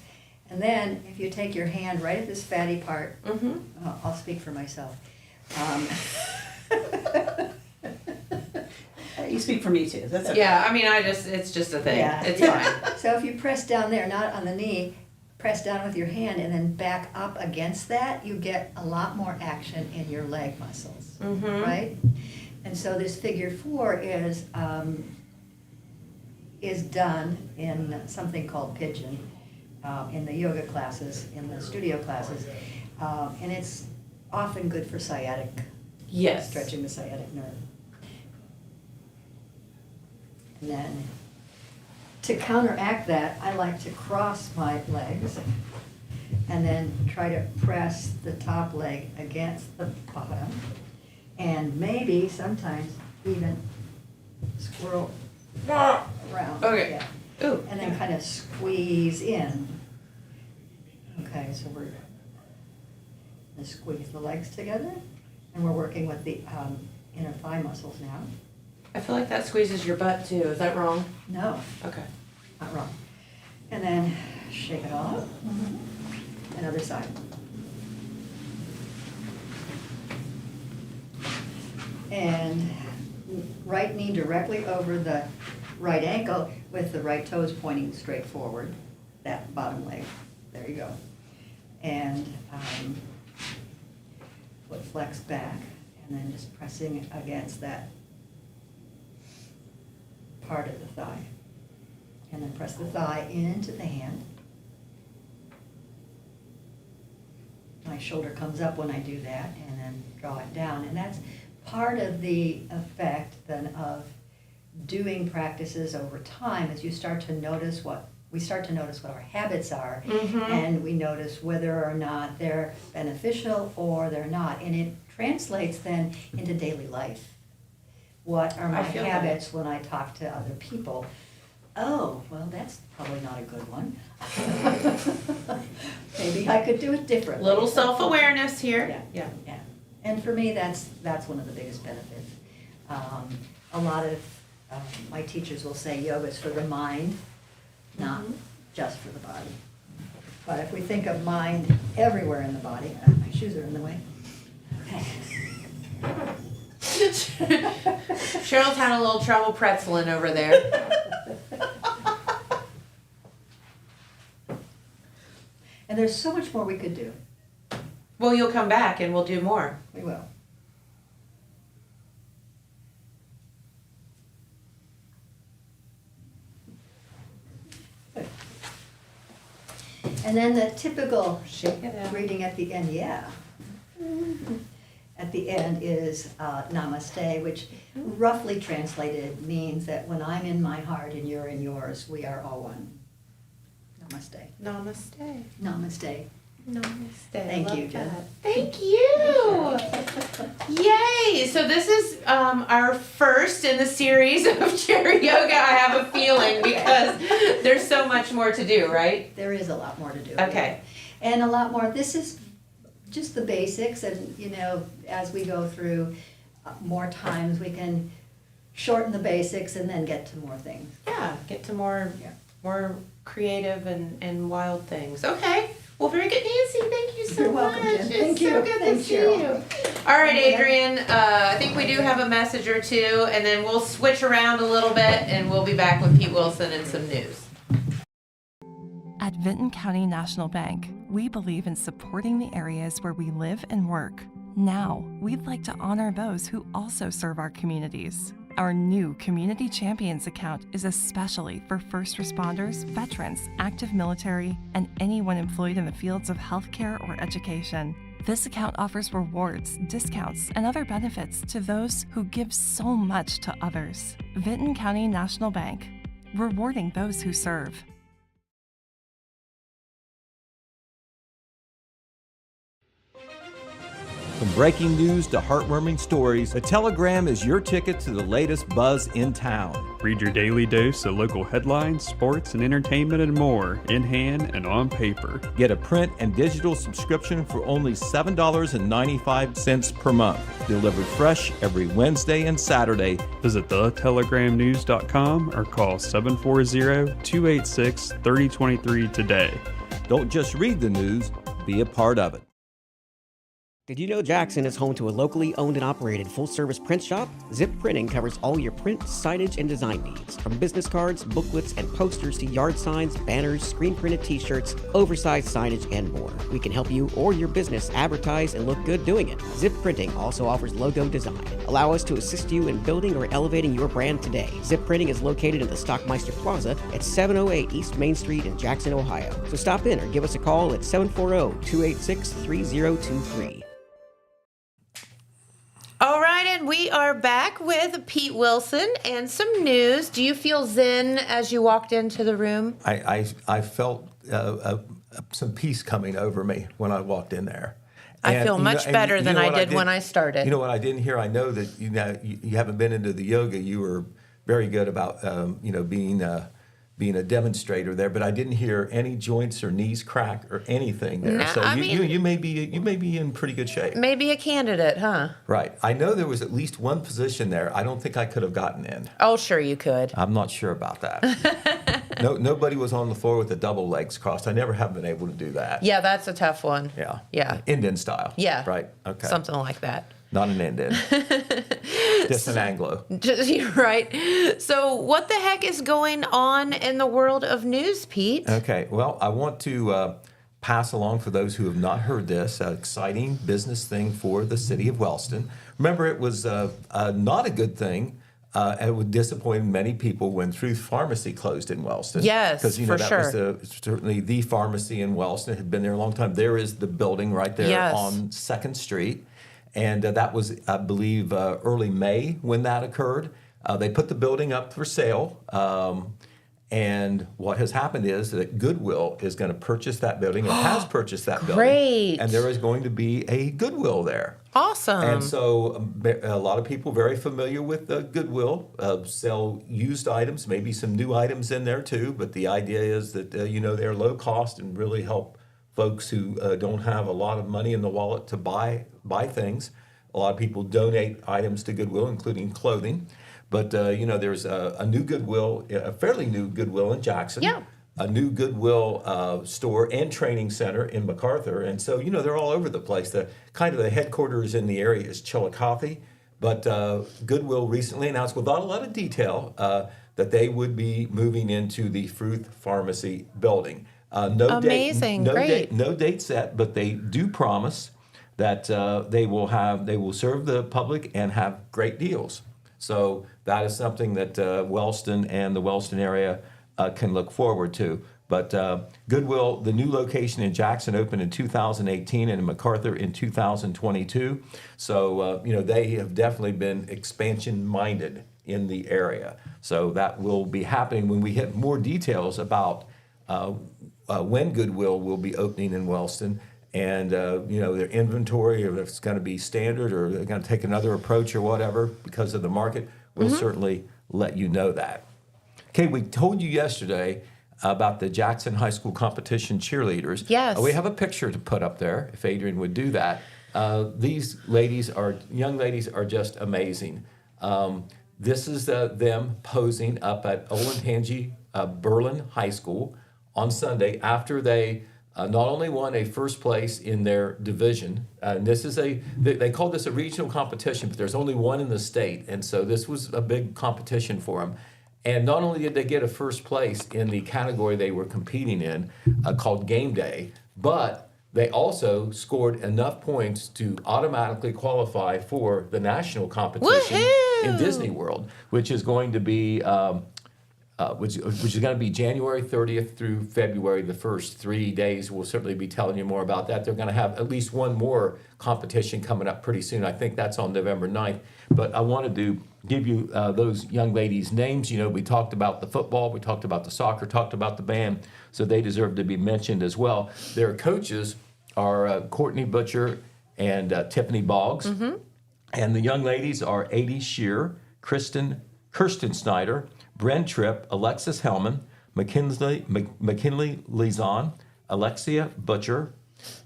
S2: And then if you take your hand right at this fatty part, I'll speak for myself.
S4: You speak for me too. That's okay.
S1: Yeah, I mean, it's just a thing.
S2: Yeah.
S1: It's fine.
S2: So if you press down there, not on the knee, press down with your hand and then back up against that, you get a lot more action in your leg muscles, right? And so this figure 4 is done in something called pigeon, in the yoga classes, in the studio classes, and it's often good for sciatic,
S1: Yes.
S2: stretching the sciatic nerve. And then, to counteract that, I like to cross my legs and then try to press the top leg against the bottom, and maybe sometimes even squirrel around.
S1: Okay.
S2: Yeah.
S1: Ooh.
S2: And then kind of squeeze in. Okay, so we're gonna squeeze the legs together, and we're working with the inner thigh muscles now.
S1: I feel like that squeezes your butt too. Is that wrong?
S2: No,
S1: Okay.
S2: not wrong. And then shake it off. And other side. And right knee directly over the right ankle with the right toes pointing straight forward, that bottom leg. There you go. And foot flex back, and then just pressing against that part of the thigh. And then press the thigh into the hand. My shoulder comes up when I do that, and then draw it down. And that's part of the effect then of doing practices over time, as you start to notice what our habits are, and we notice whether or not they're beneficial or they're not. And it translates then into daily life. What are my
S1: I feel
S2: habits when I talk to other people? Oh, well, that's probably not a good one. Maybe I could do it differently.
S1: Little self-awareness here.
S2: Yeah. Yeah. And for me, that's one of the biggest benefits. A lot of my teachers will say yoga is for the mind, not just for the body. But if we think of mind everywhere in the body, my shoes are in the way. Okay.
S1: Cheryl's had a little trouble pretzeling over there.
S2: And there's so much more we could do.
S1: Well, you'll come back and we'll do more.
S2: We will. And then the typical
S1: Shake it out.
S2: reading at the end, yeah. At the end is namaste, which roughly translated means that when I'm in my heart and you're in yours, we are all one. Namaste.
S1: Namaste.
S2: Namaste.
S1: Namaste.
S2: Thank
S1: Love
S2: you, Jen.
S1: that. Thank you. Yay! So this is our first in the series of chair yoga. I have a feeling because there's so much more to do, right?
S2: There is a lot more to do.
S1: Okay.
S2: And a lot more. This is just the basics, and you know, as we go through more times, we can shorten the basics and then get to more things.
S1: Yeah. Get to more
S2: Yeah.
S1: more creative and wild things. Okay. Well, very good, Nancy. Thank you so
S2: You're welcome,
S1: much.
S2: Jen.
S1: It's
S2: Thank
S1: so
S2: you.
S1: good to
S2: Thanks,
S1: see
S2: Cheryl.
S1: you. All right, Adrian. I think we do have a message or two, and then we'll switch around a little bit, and we'll be back with Pete Wilson and some news.
S4: At Vinton County National Bank, we believe in supporting the areas where we live and work. Now, we'd like to honor those who also serve our communities. Our new Community Champions account is especially for first responders, veterans, active military, and anyone employed in the fields of healthcare or education. This account offers rewards, discounts, and other benefits to those who give so much to others. Vinton County National Bank, rewarding those who serve.
S3: From breaking news to heartwarming stories, a telegram is your ticket to the latest buzz in town.
S5: Read your daily dose of local headlines, sports, and entertainment and more in hand and on paper.
S3: Get a print and digital subscription for only $7.95 per month. Delivered fresh every Wednesday and Saturday.
S5: Visit thetelegramnews.com or call 740-286-3023 today.
S3: Don't just read the news, be a part of it.
S6: Did you know Jackson is home to a locally owned and operated full-service print shop? Zip Printing covers all your print, signage, and design needs. From business cards, booklets, and posters to yard signs, banners, screen-printed t-shirts, oversized signage, and more. We can help you or your business advertise and look good doing it. Zip Printing also offers logo design. Allow us to assist you in building or elevating your brand today. Zip Printing is located in the Stockmeister Plaza at 708 East Main Street in Jackson, Ohio. So stop in or give us a call at 740-286-3023.
S1: All right, and we are back with Pete Wilson and some news. Do you feel zen as you walked into the room?
S7: I felt some peace coming over me when I walked in there.
S1: I feel much better than I did when I started.
S7: You know what I didn't hear? I know that you haven't been into the yoga. You were very good about being a demonstrator there, but I didn't hear any joints or knees crack or anything there.
S1: No,
S7: So you may be in pretty good shape.
S1: Maybe a candidate, huh?
S7: Right. I know there was at least one position there. I don't think I could have gotten in.
S1: Oh, sure you could.
S7: I'm not sure about that. Nobody was on the floor with the double legs crossed. I never have been able to do that.
S1: Yeah, that's a tough one.
S7: Yeah.
S1: Yeah.
S7: Indian style.
S1: Yeah.
S7: Right. Okay.
S1: Something like that.
S7: Not an Indian. Just an Anglo.
S1: You're right. So what the heck is going on in the world of news, Pete?
S7: Okay. Well, I want to pass along for those who have not heard this, an exciting business thing for the city of Wellston. Remember, it was not a good thing. It would disappoint many people when Truth Pharmacy closed in Wellston.
S1: Yes,
S7: because
S1: for
S7: that
S1: sure.
S7: was certainly the pharmacy in Wellston. It had been there a long time. There is the building right there
S1: Yes.
S7: on 2nd Street. And that was, I believe, early May when that occurred. They put the building up for sale. And what has happened is that Goodwill is going to purchase that building and has purchased that building.
S1: Great.
S7: And there is going to be a Goodwill there.
S1: Awesome.
S7: And so a lot of people very familiar with Goodwill sell used items, maybe some new items in there too. But the idea is that, they're low cost and really help folks who don't have a lot of money in the wallet to buy things. A lot of people donate items to Goodwill, including clothing. But, there's a new Goodwill, a fairly new Goodwill in Jackson.
S1: Yeah.
S7: A new Goodwill store and training center in MacArthur. And so, they're all over the place. The headquarters in the area is Chillicothe. But Goodwill recently announced, without a lot of detail, that they would be moving into the Truth Pharmacy building.
S1: Amazing, great.
S7: No date set, but they do promise that they will serve the public and have great deals. So that is something that Wellston and the Wellston area can look forward to. But Goodwill, the new location in Jackson opened in 2018 and in MacArthur in 2022. So, they have definitely been expansion-minded in the area. So that will be happening when we get more details about when Goodwill will be opening in Wellston and, their inventory, or if it's going to be standard or they're going to take another approach or whatever because of the market. We'll certainly let you know that. Okay, we told you yesterday about the Jackson High School competition cheerleaders.
S1: Yes.
S7: We have a picture to put up there, if Adrian would do that. These young ladies are just amazing. This is them posing up at Olentangy Berlin High School on Sunday after they not only won a first place in their division, and this is they call this a regional competition, but there's only one in the state, and so this was a big competition for them. And not only did they get a first place in the category they were competing in, called Game Day, but they also scored enough points to automatically qualify for the national competition in Disney World, which is going to be which is going to be January 30th through February the 1st. 3 days. We'll certainly be telling you more about that. They're going to have at least one more competition coming up pretty soon. I think that's on November 9th. But I wanted to give you those young ladies' names. We talked about the football, we talked about the soccer, talked about the band, so they deserve to be mentioned as well. Their coaches are Courtney Butcher and Tiffany Boggs. And the young ladies are Adie Shear, Kirsten Snyder, Bren Tripp, Alexis Hellman, McKinley Lizon, Alexia Butcher,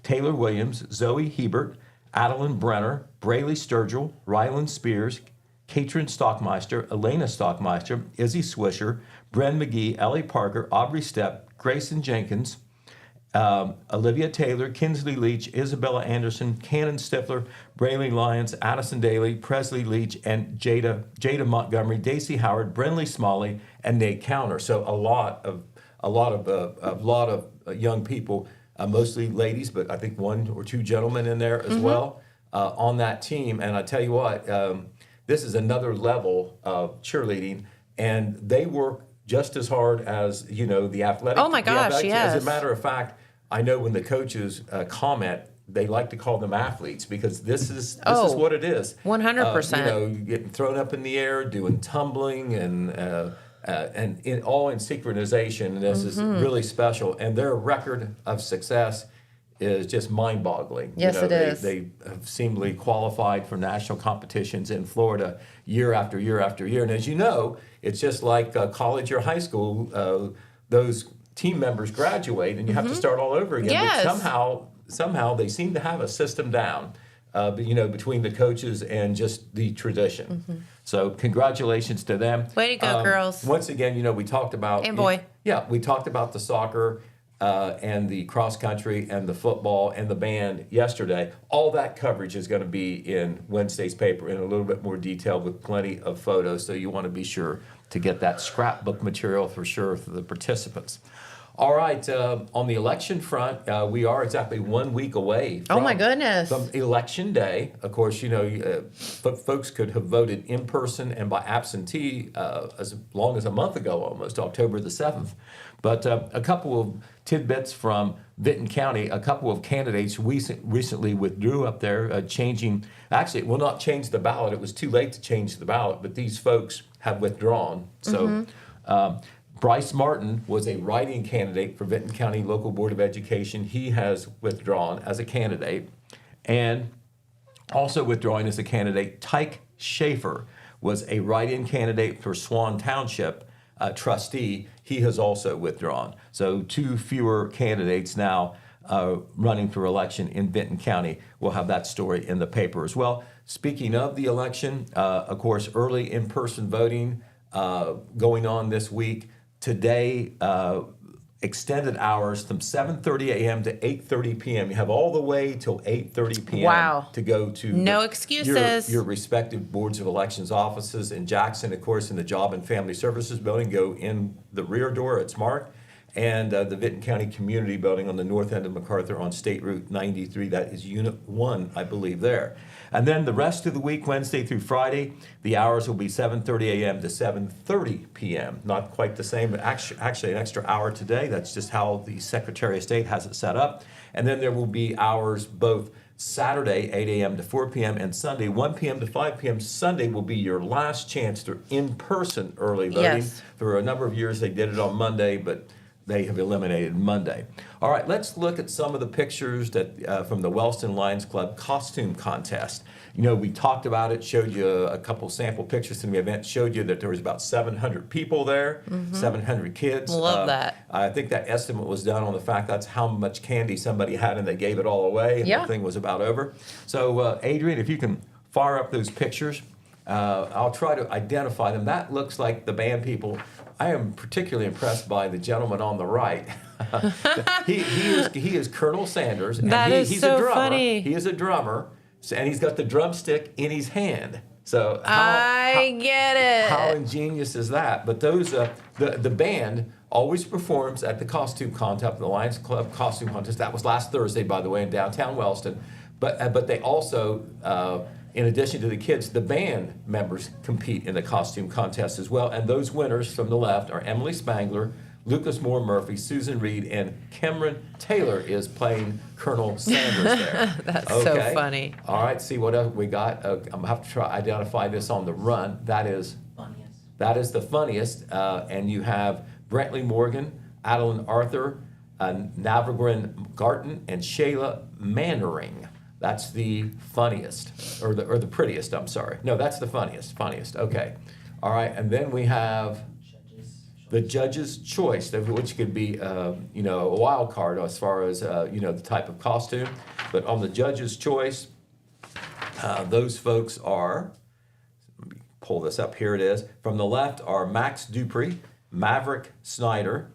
S7: Taylor Williams, Zoe Hebert, Adeline Brenner, Braylee Sturgill, Rylan Spears, Katrin Stockmeister, Elena Stockmeister, Izzy Swisher, Bren McGee, Ellie Parker, Aubrey Stepp, Grayson Jenkins, Olivia Taylor, Kinsley Leach, Isabella Anderson, Cannon Stifler, Brayley Lyons, Addison Daly, Presley Leach, and Jada Montgomery, Daisy Howard, Brenley Smalley, and Nate Counter. So a lot of young people, mostly ladies, but I think one or two gentlemen in there as well on that team. And I tell you what, this is another level of cheerleading, and they work just as hard as the athletic.
S1: Oh my gosh, yes.
S7: As a matter of fact, I know when the coaches comment, they like to call them athletes because this is what it is.
S1: 100%.
S7: Getting thrown up in the air, doing tumbling, and all in synchronization. And this is really special. And their record of success is just mind-boggling.
S1: Yes, it is.
S7: They have seemingly qualified for national competitions in Florida year after year after year. And as you know, it's just like college or high school. Those team members graduate, and you have to start all over again.
S1: Yes.
S7: But somehow they seem to have a system down, between the coaches and just the tradition. So congratulations to them.
S1: Way to go, girls.
S7: Once again, we talked about...
S1: And boy.
S7: Yeah, we talked about the soccer and the cross country and the football and the band yesterday. All that coverage is going to be in Wednesday's paper in a little bit more detail with plenty of photos, so you want to be sure to get that scrapbook material for sure for the participants. All right, on the election front, we are exactly 1 week away
S1: Oh my goodness.
S7: from Election Day. Of course, folks could have voted in person and by absentee as long as a month ago, almost October the 7th. But a couple of tidbits from Vinton County. A couple of candidates recently withdrew up there, changing. Actually, it will not change the ballot. It was too late to change the ballot, but these folks have withdrawn. So Bryce Martin was a write-in candidate for Vinton County Local Board of Education. He has withdrawn as a candidate. And also withdrawing as a candidate, Tyke Schaefer was a write-in candidate for Swan Township trustee. He has also withdrawn. So 2 fewer candidates now running for election in Vinton County. We'll have that story in the paper as well. Speaking of the election, of course, early in-person voting going on this week. Today, extended hours from 7:30 a.m. to 8:30 p.m. You have all the way till 8:30 p.m.
S1: Wow.
S7: to go to
S1: No excuses.
S7: Your respective boards of elections offices in Jackson, of course, in the Job and Family Services building. Go in the rear door, it's marked. and the Vinton County Community Building on the north end of MacArthur on State Route 93. That is Unit 1, I believe, there. And then the rest of the week, Wednesday through Friday, the hours will be 7:30 a.m. to 7:30 p.m. Not quite the same, but actually an extra hour today. That's just how the Secretary of State has it set up. And then there will be hours both Saturday, 8 a.m. to 4 p.m., and Sunday, 1 p.m. to 5 p.m. Sunday will be your last chance to in-person early voting.
S1: Yes.
S7: For a number of years, they did it on Monday, but they have eliminated Monday. All right, let's look at some of the pictures that from the Wellston Lions Club costume contest. You know, we talked about it, showed you a couple sample pictures from the event, showed you that there was about 700 people there, 700 kids.
S1: Love that.
S7: I think that estimate was done on the fact that's how much candy somebody had and they gave it all away and
S1: Yeah.
S7: the thing was about over. So, Adrian, if you can fire up those pictures, I'll try to identify them. That looks like the band people. I am particularly impressed by the gentleman on the right. he is Colonel Sanders. And
S1: That is
S7: he's
S1: so
S7: a drummer.
S1: funny.
S7: He is a drummer, and he's got the drumstick in his hand. So
S1: I get it.
S7: how ingenious is that? But those the band always performs at the costume contest, the Lions Club costume contest. That was last Thursday, by the way, in downtown Wellston. But they also, in addition to the kids, the band members compete in the costume contest as well. And those winners from the left are Emily Spangler, Lucas Moore Murphy, Susan Reed, and Cameron Taylor is playing Colonel Sanders there.
S1: That's so funny.
S7: All right, see what else we got. I'm gonna have to try identify this on the run. That is the funniest. And you have Brentley Morgan, Adeline Arthur, Navagrin Garton, and Shayla Mannering. That's the funniest, or the prettiest. I'm sorry. No, that's the funniest. Okay. All right, and then we have the judge's choice, which could be, a wild card as far as, the type of costume. But on the judge's choice, those folks are, let me pull this up, here it is. From the left are Max Dupree, Maverick Snyder,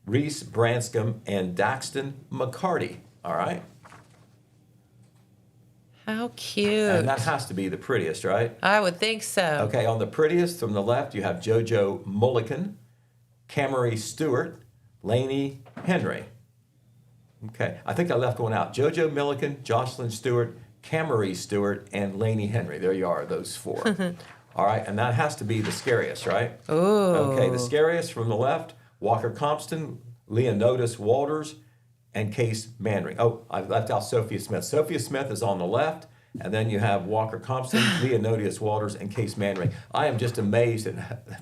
S7: Reese Branscombe, and Daxton McCarty. All right?
S1: How cute.
S7: And that has to be the prettiest, right?
S1: I would think so.
S7: Okay, on the prettiest, from the left, you have JoJo Mullican, Camery Stewart, Lainey Henry. Okay, I think I left one out. JoJo Milliken, Jocelyn Stewart, Camery Stewart, and Lainey Henry. There you are, those four. All right, and that has to be the scariest, right?
S1: Ooh.
S7: Okay, the scariest from the left, Walker Compton, Leonidas Walters, and Case Manring. Oh, I left out Sophia Smith. Sophia Smith is on the left, and then you have Walker Compton, Leonidas Walters, and Case Manring. I am just amazed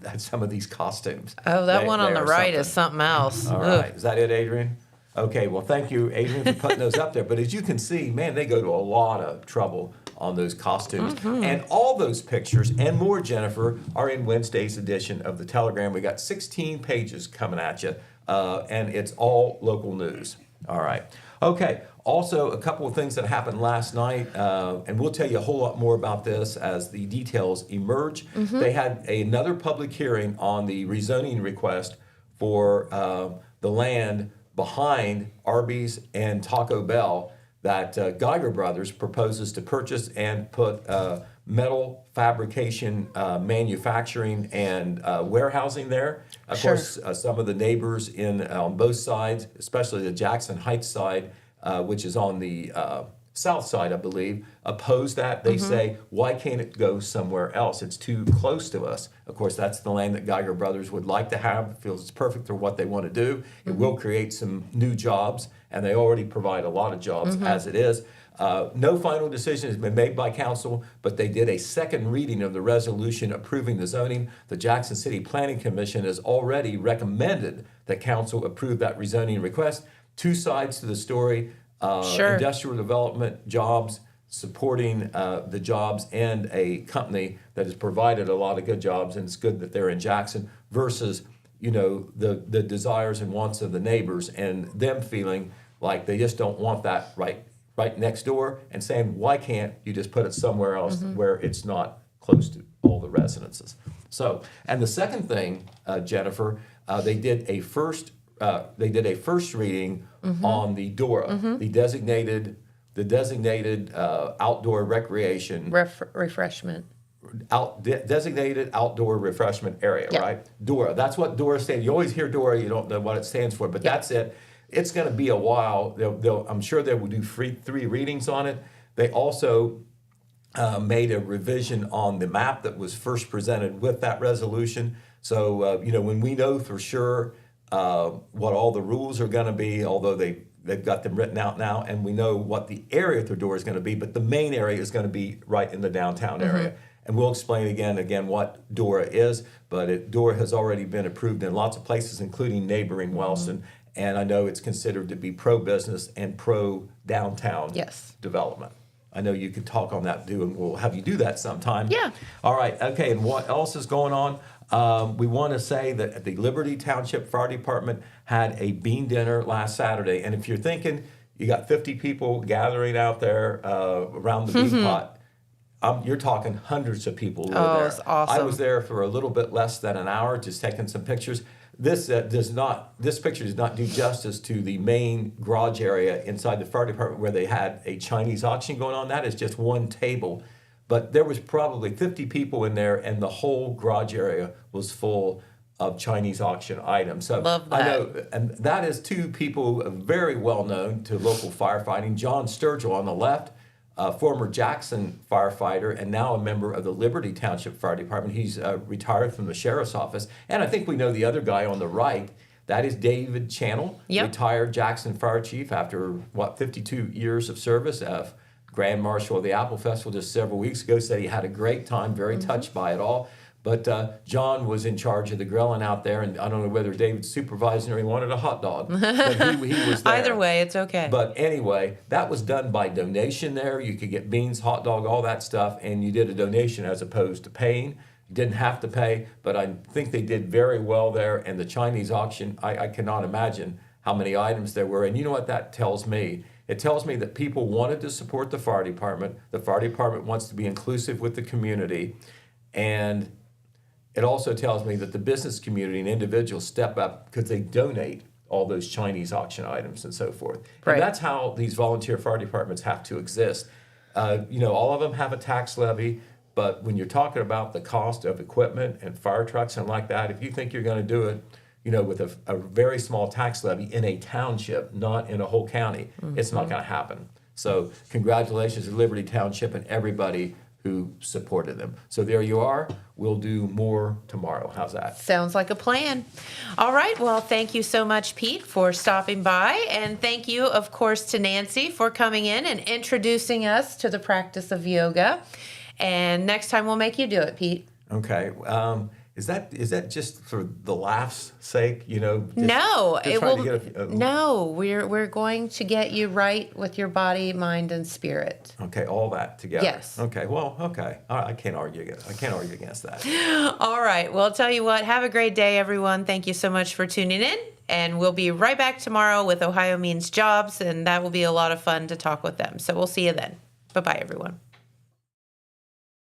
S7: at some of these costumes.
S1: Oh, that
S7: They-
S1: one
S7: they
S1: on the
S7: are
S1: right
S7: something.
S1: is something else.
S7: All
S1: Ugh.
S7: right, is that it, Adrian? Okay, well, thank you, Adrian, for putting those up there. But as you can see, man, they go to a lot of trouble on those costumes. And all those pictures and more, Jennifer, are in Wednesday's edition of the Telegram. We got 16 pages coming at you, and it's all local news. All right. Okay, also a couple of things that happened last night, and we'll tell you a whole lot more about this as the details emerge. They had another public hearing on the rezoning request for the land behind Arby's and Taco Bell that Geiger Brothers proposes to purchase and put metal fabrication, manufacturing, and warehousing there. Of course, some of the neighbors on both sides, especially the Jackson Heights side, which is on the south side, I believe, oppose that. They say, why can't it go somewhere else? It's too close to us. Of course, that's the land that Geiger Brothers would like to have. Feels it's perfect for what they want to do. It will create some new jobs, and they already provide a lot of jobs as it is. No final decision has been made by council, but they did a second reading of the resolution approving the zoning. The Jackson City Planning Commission has already recommended that council approve that rezoning request. Two sides to the story. Industrial development, jobs, supporting the jobs, and a company that has provided a lot of good jobs, and it's good that they're in Jackson, versus, the desires and wants of the neighbors and them feeling like they just don't want that right next door, and saying, why can't you just put it somewhere else where it's not close to all the residences? So, and the second thing, Jennifer, they did a first reading on the DORA, the designated outdoor recreation
S1: Refreshment.
S7: designated outdoor refreshment area,
S1: Yeah.
S7: right? DORA. That's what DORA stands. You always hear DORA, you don't know what it stands for, but
S1: Yeah.
S7: that's it. It's going to be a while. I'm sure they will do three readings on it. They also made a revision on the map that was first presented with that resolution. So, when we know for sure what all the rules are going to be, although they've got them written out now, and we know what the area of the DORA is going to be, but the main area is going to be right in the downtown area. And we'll explain again what DORA is, but DORA has already been approved in lots of places, including neighboring Wellston. And I know it's considered to be pro-business and pro-downtown
S1: Yes.
S7: development. I know you could talk on that too, and we'll have you do that sometime.
S1: Yeah.
S7: All right, okay, and what else is going on? We want to say that the Liberty Township Fire Department had a bean dinner last Saturday, and if you're thinking you got 50 people gathering out there around the bean pot, you're talking hundreds of people were there.
S1: It's awesome.
S7: I was there for a little bit less than an hour, just taking some pictures. This picture does not do justice to the main garage area inside the fire department where they had a Chinese auction going on. That is just one table, but there was probably 50 people in there, and the whole garage area was full of Chinese auction items. So
S1: Love that.
S7: I know, and that is two people very well known to local firefighting. John Sturgill on the left, former Jackson firefighter and now a member of the Liberty Township Fire Department. He's retired from the sheriff's office. And I think we know the other guy on the right. That is David Channel,
S1: Yep.
S7: retired Jackson Fire Chief after, 52 years of service. Grand Marshal of the Apple Festival just several weeks ago, said he had a great time, very touched by it all. But John was in charge of the grilling out there, and I don't know whether David's supervising or he wanted a hot dog. But he was there.
S1: Either way, it's okay.
S7: But anyway, that was done by donation there. You could get beans, hot dog, all that stuff, and you did a donation as opposed to paying. You didn't have to pay, but I think they did very well there. And the Chinese auction, I cannot imagine how many items there were. And you know what that tells me? It tells me that people wanted to support the fire department. The fire department wants to be inclusive with the community. And it also tells me that the business community and individuals step up because they donate all those Chinese auction items and so forth.
S1: Right.
S7: And that's how these volunteer fire departments have to exist. All of them have a tax levy, but when you're talking about the cost of equipment and fire trucks and like that, if you think you're going to do it, with a very small tax levy in a township, not in a whole county, it's not going to happen. So congratulations to Liberty Township and everybody who supported them. So there you are. We'll do more tomorrow. How's that?
S1: Sounds like a plan. All right. Well, thank you so much, Pete, for stopping by. And thank you, of course, to Nancy for coming in and introducing us to the practice of yoga. And next time we'll make you do it, Pete.
S7: Okay. Is that just for the laughs' sake?
S1: No,
S7: just
S1: it
S7: trying
S1: will.
S7: to get
S1: No, we're going to get you right with your body, mind, and spirit.
S7: Okay, all that together.
S1: Yes.
S7: Okay. Well. Okay. All right, I can't argue against that.
S1: All right. Well, I'll tell you what. Have a great day, everyone. Thank you so much for tuning in. And we'll be right back tomorrow with Ohio Means Jobs, and that will be a lot of fun to talk with them. So we'll see you then. Bye-bye, everyone.